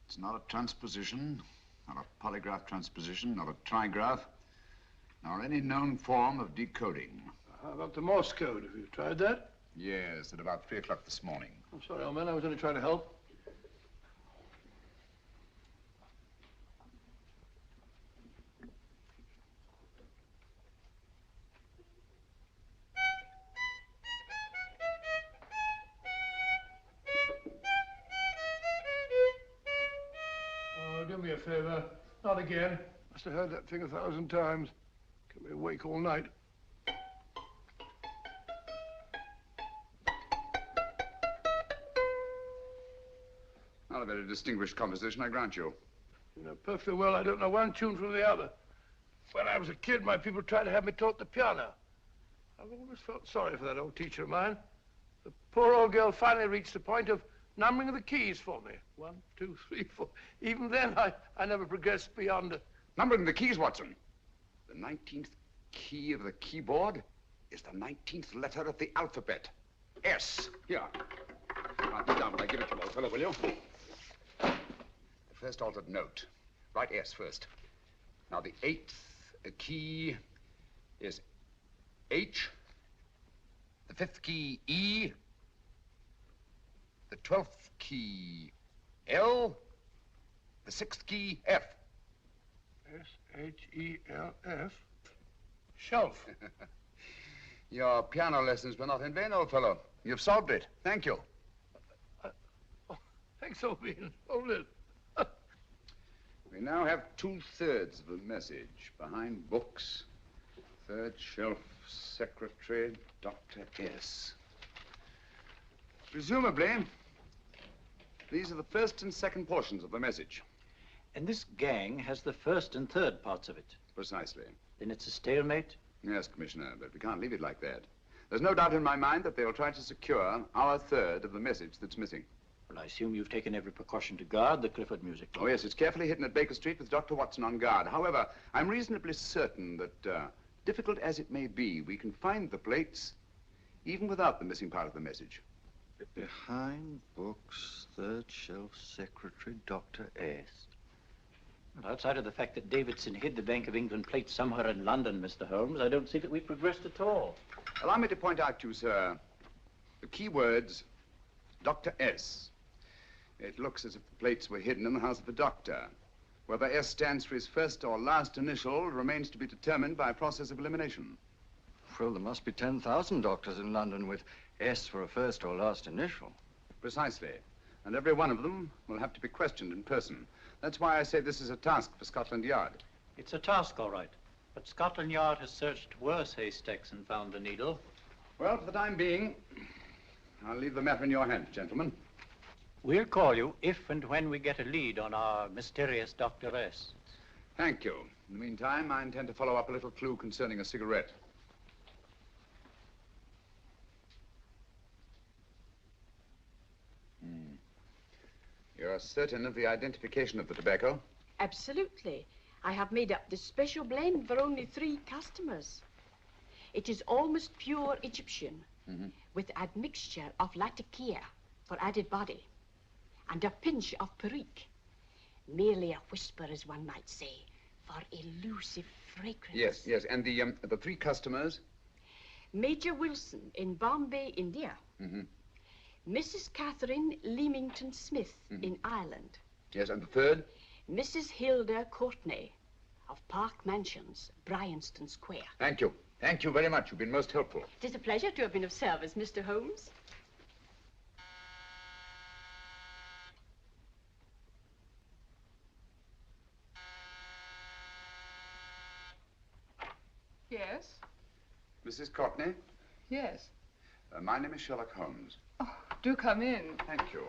Speaker 10: It's not a transposition, not a polygraph transposition, not a trigraph, nor any known form of decoding.
Speaker 9: How about the Morse code? Have you tried that?
Speaker 10: Yes, at about 3 o'clock this morning.
Speaker 9: I'm sorry, old man. I was only trying to help. Oh, do me a favor. Not again. Must have heard that thing 1,000 times. Kept me awake all night.
Speaker 10: Not a very distinguished composition, I grant you.
Speaker 9: You know perfectly well I don't know one tune from the other. When I was a kid, my people tried to have me taught the piano. I've always felt sorry for that old teacher of mine. The poor old girl finally reached the point of numbering the keys for me. 1, 2, 3, 4. Even then, I never progressed beyond...
Speaker 10: Numbering the keys, Watson. The 19th key of the keyboard is the 19th letter of the alphabet. S. Here. Write it down when I give it to you, old fellow, will you? The first altered note. Write S first. Now, the 8th key is H. The 5th key, E. The 12th key, L. The 6th key, F.
Speaker 9: S-H-E-L-F. Shelf.
Speaker 10: Your piano lessons were not in vain, old fellow. You've solved it. Thank you.
Speaker 9: Thanks, old bean. Hold it.
Speaker 10: We now have 2/3 of a message. Behind books, third shelf, secretary, Dr. S. Presumably, these are the first and second portions of the message.
Speaker 19: And this gang has the first and third parts of it.
Speaker 10: Precisely.
Speaker 19: Then it's a stalemate?
Speaker 10: Yes, Commissioner, but we can't leave it like that. There's no doubt in my mind that they'll try to secure our third of the message that's missing.
Speaker 19: Well, I assume you've taken every precaution to guard the Clifford music.
Speaker 10: Oh, yes, it's carefully hidden at Baker Street with Dr. Watson on guard. However, I'm reasonably certain that, difficult as it may be, we can find the plates even without the missing part of the message.
Speaker 20: Behind books, third shelf, secretary, Dr. S.
Speaker 19: Well, outside of the fact that Davidson hid the Bank of England plate somewhere in London, Mr. Holmes, I don't see that we've progressed at all.
Speaker 10: Allow me to point out to you, sir, the key words Dr. S. It looks as if the plates were hidden in the house of the doctor. Whether S stands for his first or last initial remains to be determined by a process of elimination.
Speaker 20: Well, there must be 10,000 doctors in London with S for a first or last initial.
Speaker 10: Precisely. And every one of them will have to be questioned in person. That's why I say this is a task for Scotland Yard.
Speaker 19: It's a task, all right. But Scotland Yard has searched worse haystacks and found the needle.
Speaker 10: Well, for the time being, I'll leave the matter in your hands, gentlemen.
Speaker 19: We'll call you if and when we get a lead on our mysterious Dr. S.
Speaker 10: Thank you. In the meantime, I intend to follow up a little clue concerning a cigarette. You're certain of the identification of the tobacco?
Speaker 2: Absolutely. I have made up this special blend for only 3 customers. It is almost pure Egyptian, with admixture of latakia for added body, and a pinch of perique. Merely a whisper, as one might say, for elusive fragrance.
Speaker 10: Yes, yes. And the 3 customers?
Speaker 2: Major Wilson in Bombay, India. Mrs. Catherine Leamington Smith in Ireland.
Speaker 10: Yes, and the 3rd?
Speaker 2: Mrs. Hilda Courtney of Park Mansions, Bryanston Square.
Speaker 10: Thank you. Thank you very much. You've been most helpful.
Speaker 2: It is a pleasure to have been of service, Mr. Holmes.
Speaker 12: Yes?
Speaker 10: Mrs. Courtney?
Speaker 12: Yes.
Speaker 10: My name is Sherlock Holmes.
Speaker 12: Oh, do come in.
Speaker 10: Thank you.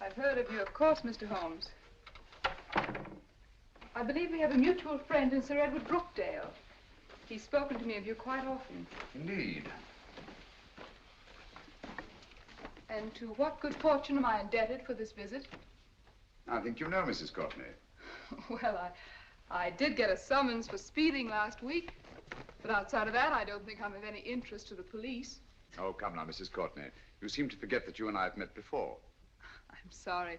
Speaker 12: I've heard of you, of course, Mr. Holmes. I believe we have a mutual friend in Sir Edward Brookdale. He's spoken to me of you quite often.
Speaker 10: Indeed.
Speaker 12: And to what good fortune am I indebted for this visit?
Speaker 10: I think you know Mrs. Courtney.
Speaker 12: Well, I did get a summons for speeding last week. But outside of that, I don't think I'm of any interest to the police.
Speaker 10: Oh, come now, Mrs. Courtney. You seem to forget that you and I have met before.
Speaker 12: I'm sorry.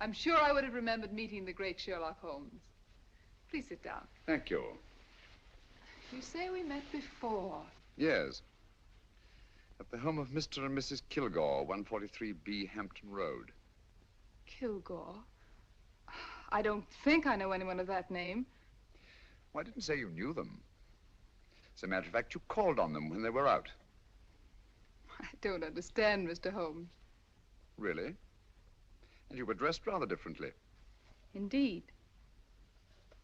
Speaker 12: I'm sure I would have remembered meeting the great Sherlock Holmes. Please sit down.
Speaker 10: Thank you.
Speaker 12: You say we met before.
Speaker 10: Yes. At the home of Mr. and Mrs. Kilgore, 143B Hampton Road.
Speaker 12: Kilgore? I don't think I know anyone of that name.
Speaker 10: Well, I didn't say you knew them. As a matter of fact, you called on them when they were out.
Speaker 12: I don't understand, Mr. Holmes.
Speaker 10: Really? And you were dressed rather differently.
Speaker 12: Indeed.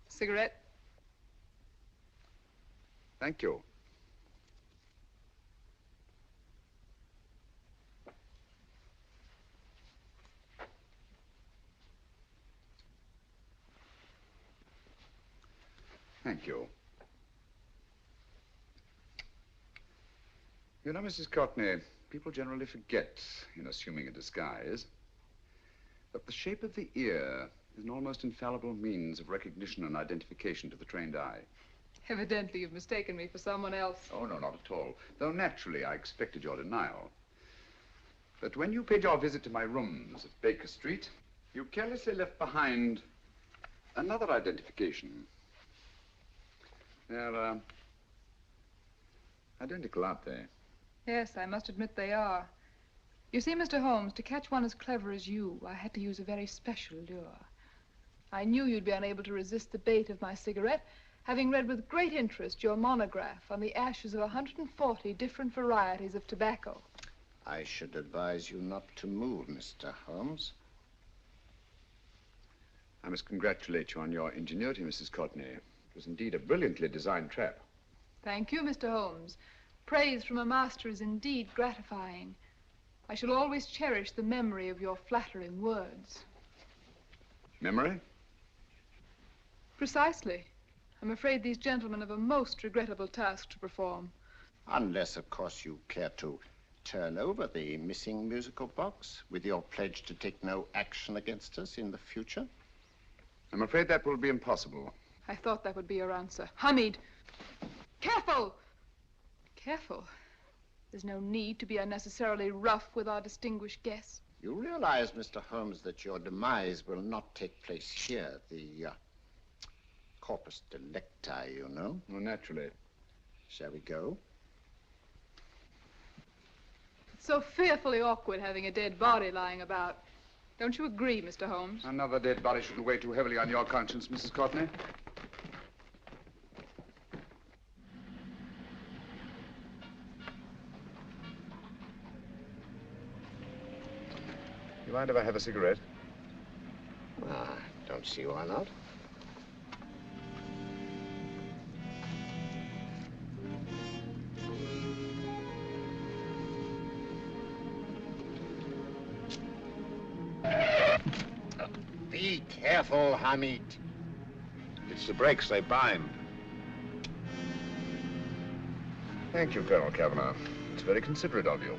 Speaker 12: Cigarette?
Speaker 10: Thank you. Thank you. You know, Mrs. Courtney, people generally forget, in assuming a disguise, that the shape of the ear is an almost infallible means of recognition and identification to the trained eye.
Speaker 12: Evidently, you've mistaken me for someone else.
Speaker 10: Oh, no, not at all. Though naturally, I expected your denial. But when you paid your visit to my rooms at Baker Street, you carelessly left behind another identification. They're, identical, aren't they?
Speaker 12: Yes, I must admit they are. You see, Mr. Holmes, to catch one as clever as you, I had to use a very special lure. I knew you'd be unable to resist the bait of my cigarette, having read with great interest your monograph on the ashes of 140 different varieties of tobacco.
Speaker 7: I should advise you not to move, Mr. Holmes.
Speaker 10: I must congratulate you on your ingenuity, Mrs. Courtney. It was indeed a brilliantly designed trap.
Speaker 12: Thank you, Mr. Holmes. Praise from a master is indeed gratifying. I shall always cherish the memory of your flattering words.
Speaker 10: Memory?
Speaker 12: Precisely. I'm afraid these gentlemen have a most regrettable task to perform.
Speaker 7: Unless, of course, you care to turn over the missing musical box with your pledge to take no action against us in the future.
Speaker 10: I'm afraid that will be impossible.
Speaker 12: I thought that would be your answer. Hamid! Careful! Careful. There's no need to be unnecessarily rough with our distinguished guest.
Speaker 7: You realize, Mr. Holmes, that your demise will not take place here. The corpus delicti, you know.
Speaker 10: Oh, naturally.
Speaker 7: Shall we go?
Speaker 12: It so fearfully awkward having a dead body lying about. Don't you agree, Mr. Holmes?
Speaker 10: Another dead body shouldn't weigh too heavily on your conscience, Mrs. Courtney. You mind if I have a cigarette?
Speaker 3: Don't see why not.
Speaker 17: Be careful, Hamid. It's the brakes, they bind.
Speaker 10: Thank you, Colonel Cavanaugh. It's very considerate of you.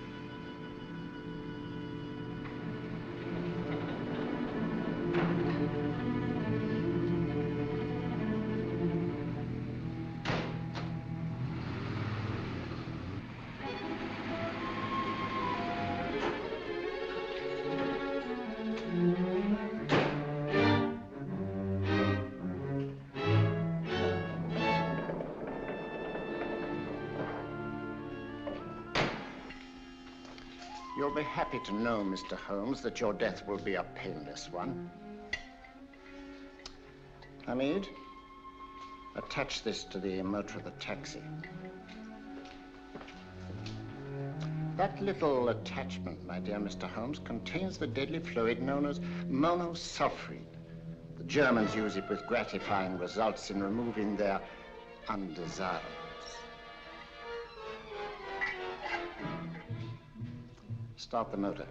Speaker 7: You'll be happy to know, Mr. Holmes, that your death will be a painless one. Hamid, attach this to the motor of the taxi. That little attachment, my dear Mr. Holmes, contains the deadly fluid known as monosulfide. The Germans use it with gratifying results in removing their undesirables. Start the motor.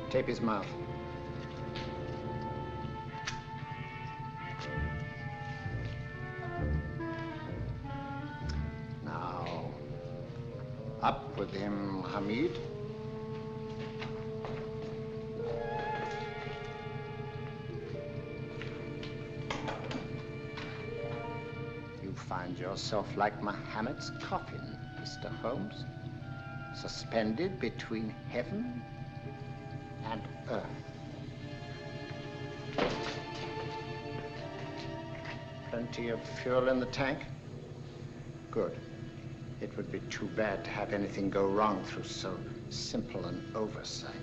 Speaker 7: Tape his mouth. Now, up with him, Hamid. You find yourself like Muhammad's coffin, Mr. Holmes, suspended between heaven and earth. Plenty of fuel in the tank? Good. It would be too bad to have anything go wrong through so simple an oversight.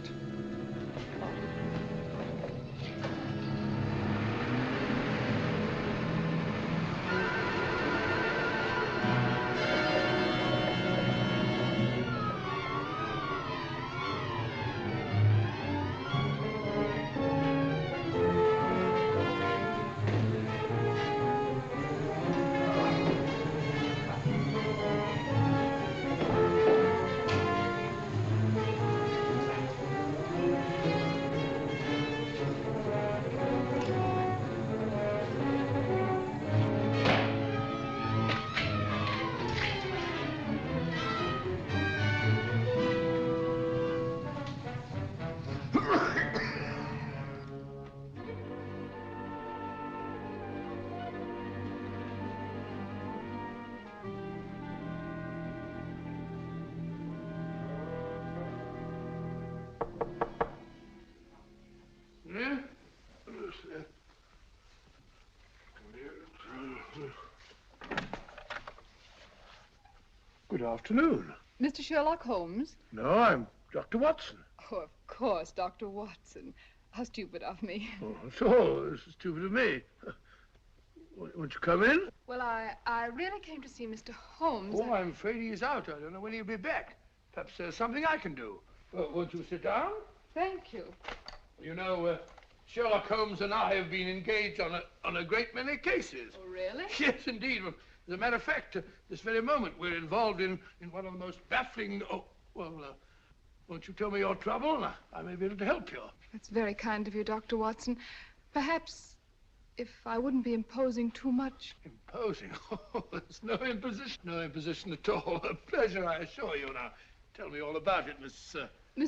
Speaker 9: Good afternoon.
Speaker 12: Mr. Sherlock Holmes?
Speaker 9: No, I'm Dr. Watson.
Speaker 12: Oh, of course, Dr. Watson. How stupid of me.
Speaker 9: Oh, so this is stupid of me. Won't you come in?
Speaker 12: Well, I really came to see Mr. Holmes.
Speaker 9: Oh, I'm afraid he's out. I don't know when he'll be back. Perhaps there's something I can do. Won't you sit down?
Speaker 12: Thank you.
Speaker 9: You know, Sherlock Holmes and I have been engaged on a great many cases.
Speaker 12: Oh, really?
Speaker 9: Yes, indeed. As a matter of fact, this very moment, we're involved in one of the most baffling... Oh, well, won't you tell me your trouble, and I may be able to help you.
Speaker 12: That's very kind of you, Dr. Watson. Perhaps if I wouldn't be imposing too much.
Speaker 9: Imposing? Oh, there's no imposition. No imposition at all. A pleasure, I assure you. Now, tell me all about it,
Speaker 12: Miss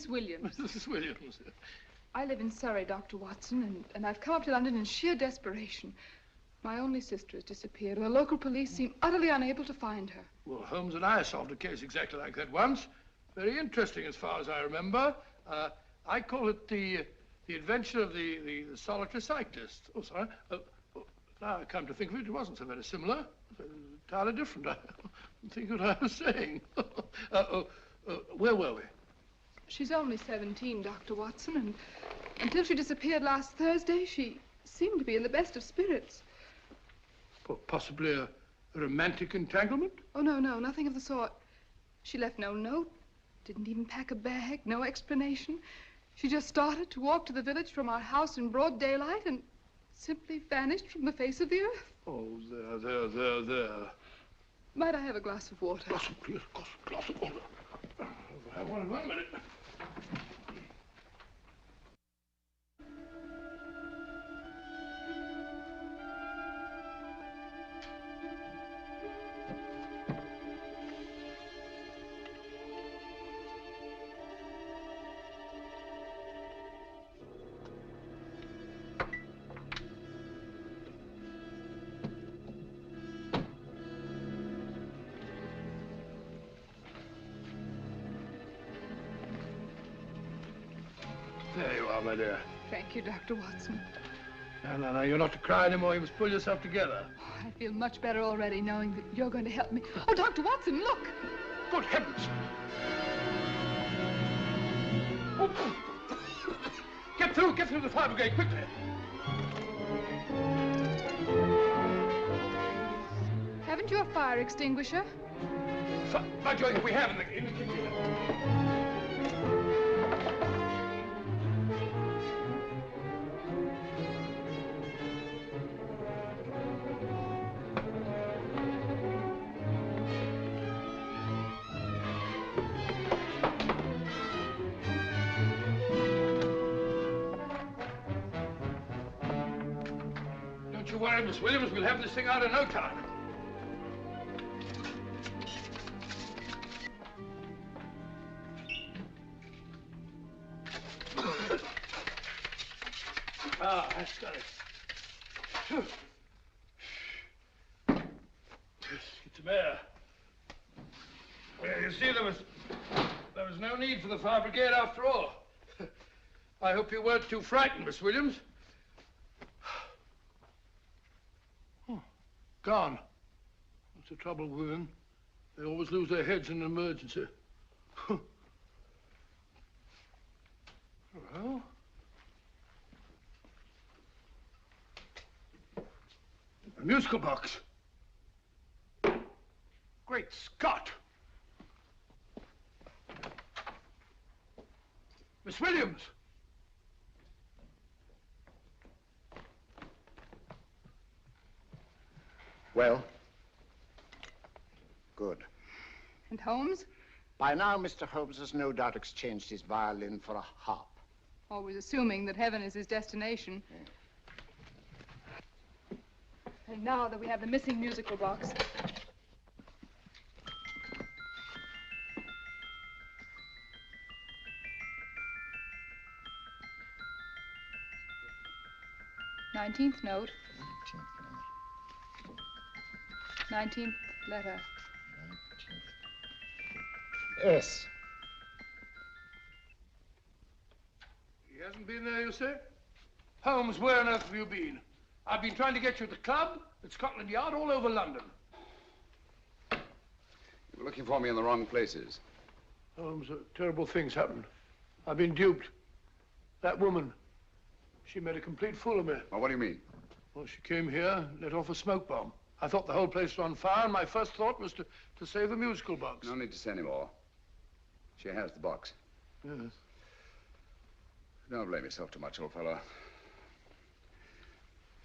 Speaker 12: Williams.
Speaker 9: Mrs. Williams.
Speaker 12: I live in Surrey, Dr. Watson, and I've come up to London in sheer desperation. My only sister has disappeared, and the local police seem utterly unable to find her.
Speaker 9: Well, Holmes and I solved a case exactly like that once. Very interesting, as far as I remember. I call it the adventure of the solitary cyclist. Oh, sorry. Now I come to think of it, it wasn't so very similar. It was entirely different. I don't think what I was saying. Where were we?
Speaker 12: She's only 17, Dr. Watson, and until she disappeared last Thursday, she seemed to be in the best of spirits.
Speaker 9: Possibly a romantic entanglement?
Speaker 12: Oh, no, nothing of the sort. She left no note, didn't even pack a bag, no explanation. She just started to walk to the village from our house in broad daylight and simply vanished from the face of the earth.
Speaker 9: Oh, there.
Speaker 12: Might I have a glass of water?
Speaker 9: Glass of water. I have one in 1 minute. There you are, my dear.
Speaker 12: Thank you, Dr. Watson.
Speaker 9: No, you're not to cry anymore. You must pull yourself together.
Speaker 12: I feel much better already knowing that you're going to help me. Oh, Dr. Watson, look!
Speaker 9: Good heavens! Oh. Get through the fire brigade, quickly!
Speaker 12: Haven't you a fire extinguisher?
Speaker 9: By Jove, we have in the kitchen. Don't you worry, Miss Williams. We'll have this thing out in no time. That's got it. It's a mare. Well, you see, there was no need for the fire brigade after all. I hope you weren't too frightened, Miss Williams. Oh, gone. That's the trouble with women. They always lose their heads in an emergency. Well... a musical box. Great Scott! Miss Williams!
Speaker 7: Well? Good.
Speaker 12: And Holmes?
Speaker 7: By now, Mr. Holmes has no doubt exchanged his violin for a harp.
Speaker 12: Always assuming that heaven is his destination. And now that we have the missing musical box. Nineteenth note. 19th letter.
Speaker 7: Yes.
Speaker 9: He hasn't been there, you say? Holmes, where on earth have you been? I've been trying to get you at the club, at Scotland Yard, all over London.
Speaker 10: You were looking for me in the wrong places.
Speaker 9: Holmes, terrible things happened. I've been duped. That woman, she made a complete fool of me.
Speaker 10: Well, what do you mean?
Speaker 9: Well, she came here, let off a smoke bomb. I thought the whole place was on fire, and my first thought was to save the musical box.
Speaker 10: No need to say any more. She has the box.
Speaker 9: Yes.
Speaker 10: Don't blame yourself too much, old fellow.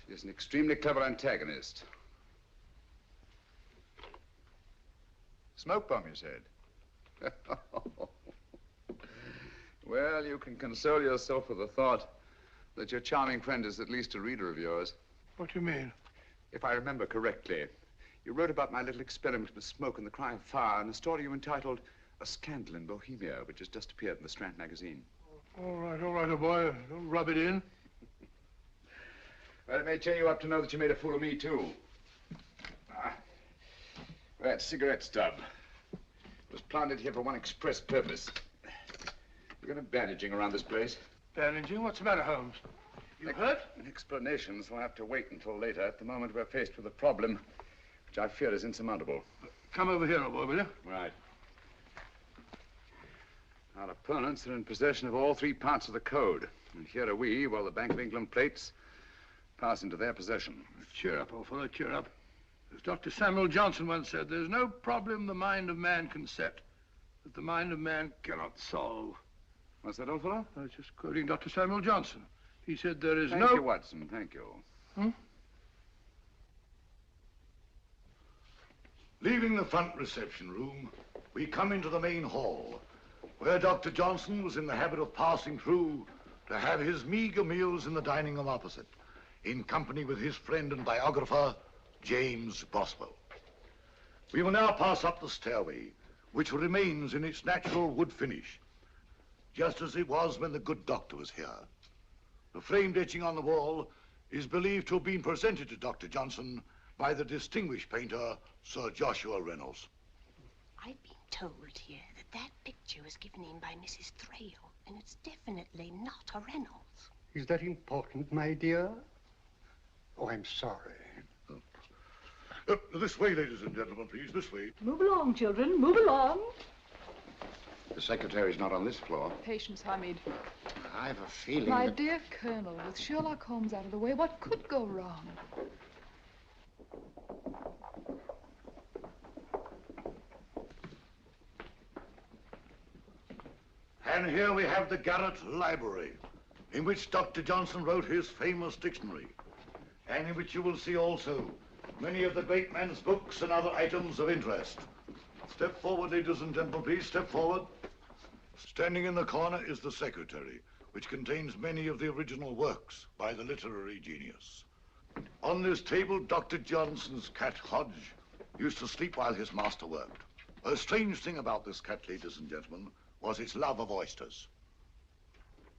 Speaker 10: She's an extremely clever antagonist.
Speaker 16: Smoke bomb, you said?
Speaker 10: Well, you can console yourself with the thought that your charming friend is at least a reader of yours.
Speaker 9: What do you mean?
Speaker 10: If I remember correctly, you wrote about my little experiment with smoke and the cry of fire in a story you entitled A Scandal in Bohemia, which has just appeared in the Strand magazine.
Speaker 9: All right, old boy. Don't rub it in.
Speaker 10: Well, it may cheer you up to know that you made a fool of me, too. That cigarette stub was planted here for one express purpose. We're going to bandaging around this place.
Speaker 9: Bandaging? What's the matter, Holmes? You hurt?
Speaker 10: Explanations will have to wait until later. At the moment, we're faced with a problem which I fear is insurmountable.
Speaker 9: Come over here, old boy, will you?
Speaker 10: Right. Our opponents are in possession of all 3 parts of the code. And here are we, while the Bank of England plates pass into their possession.
Speaker 9: Cheer up, old fellow, cheer up. As Dr. Samuel Johnson once said, there's no problem the mind of man can set that the mind of man cannot solve.
Speaker 10: What's that, old fellow?
Speaker 9: I was just quoting Dr. Samuel Johnson. He said there is
Speaker 10: Thank you, Watson. Thank you.
Speaker 6: Leaving the front reception room, we come into the main hall, where Dr. Johnson was in the habit of passing through to have his meager meals in the dining room opposite, in company with his friend and biographer, James Boswell. We will now pass up the stairway, which remains in its natural wood finish, just as it was when the good doctor was here. The framed etching on the wall is believed to have been presented to Dr. Johnson by the distinguished painter, Sir Joshua Reynolds.
Speaker 22: I've been told here that picture was given in by Mrs. Thrale, and it's definitely not a Reynolds.
Speaker 23: Is that important, my dear? Oh, I'm sorry.
Speaker 6: This way, ladies and gentlemen, please, this way.
Speaker 24: Move along, children, move along.
Speaker 10: The secretary's not on this floor.
Speaker 12: Patience, Hamid.
Speaker 10: I've a feeling
Speaker 12: My
Speaker 10: that...
Speaker 12: dear Colonel, with Sherlock Holmes out of the way, what could go wrong?
Speaker 6: And here we have the Garrett Library, in which Dr. Johnson wrote his famous dictionary, and in which you will see also many of the great man's books and other items of interest. Step forward, ladies and gentlemen, please, step forward. Standing in the corner is the secretary, which contains many of the original works by the literary genius. On this table, Dr. Johnson's cat, Hodge, used to sleep while his master worked. A strange thing about this cat, ladies and gentlemen, was its love of oysters.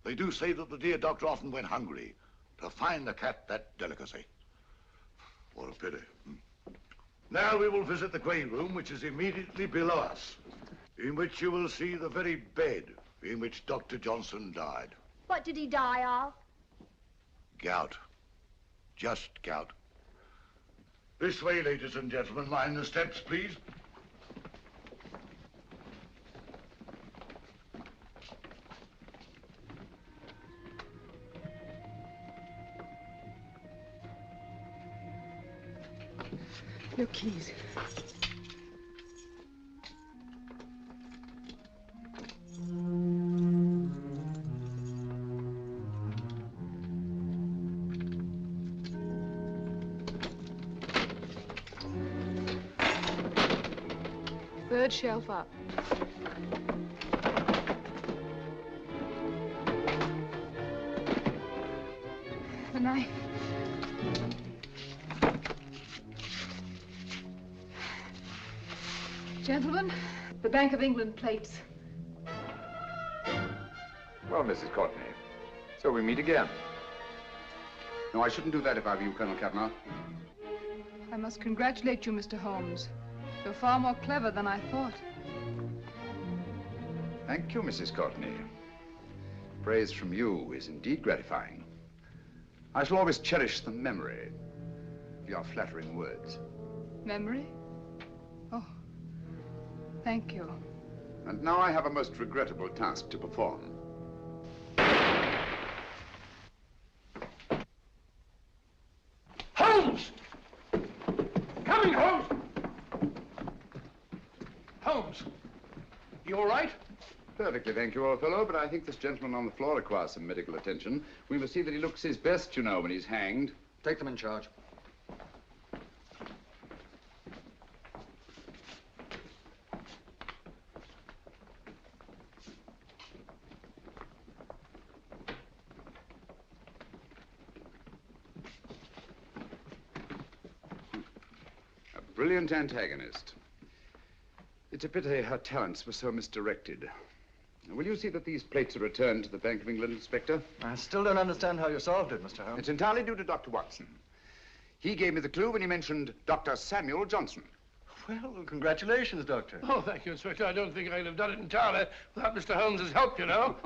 Speaker 6: They do say that the dear doctor often went hungry to find the cat that delicacy. What a pity. Now we will visit the grey room, which is immediately below us, in which you will see the very bed in which Dr. Johnson died.
Speaker 24: What did he die of?
Speaker 6: Gout. Just gout. This way, ladies and gentlemen. Mind the steps, please.
Speaker 2: Your keys.
Speaker 12: Third shelf up. The knife. Gentlemen, the Bank of England plates.
Speaker 10: Well, Mrs. Courtney, so we meet again. No, I shouldn't do that if I were you, Colonel Cavanaugh.
Speaker 12: I must congratulate you, Mr. Holmes. You're far more clever than I thought.
Speaker 10: Thank you, Mrs. Courtney. Praise from you is indeed gratifying. I shall always cherish the memory of your flattering words.
Speaker 12: Memory? Oh, thank you.
Speaker 10: And now I have a most regrettable task to perform.
Speaker 9: Holmes! Coming, Holmes! Holmes, you all right?
Speaker 10: Perfectly, thank you, old fellow, but I think this gentleman on the floor requires some medical attention. We must see that he looks his best, you know, when he's hanged.
Speaker 20: Take them in charge.
Speaker 10: A brilliant antagonist. It's a pity her talents were so misdirected. Will you see that these plates are returned to the Bank of England, Inspector?
Speaker 20: I still don't understand how you solved it, Mr. Holmes.
Speaker 10: It's entirely due to Dr. Watson. He gave me the clue when he mentioned Dr. Samuel Johnson.
Speaker 20: Well, congratulations, Doctor.
Speaker 9: Oh, thank you, Inspector. I don't think I'd have done it entirely without Mr. Holmes's help, you know.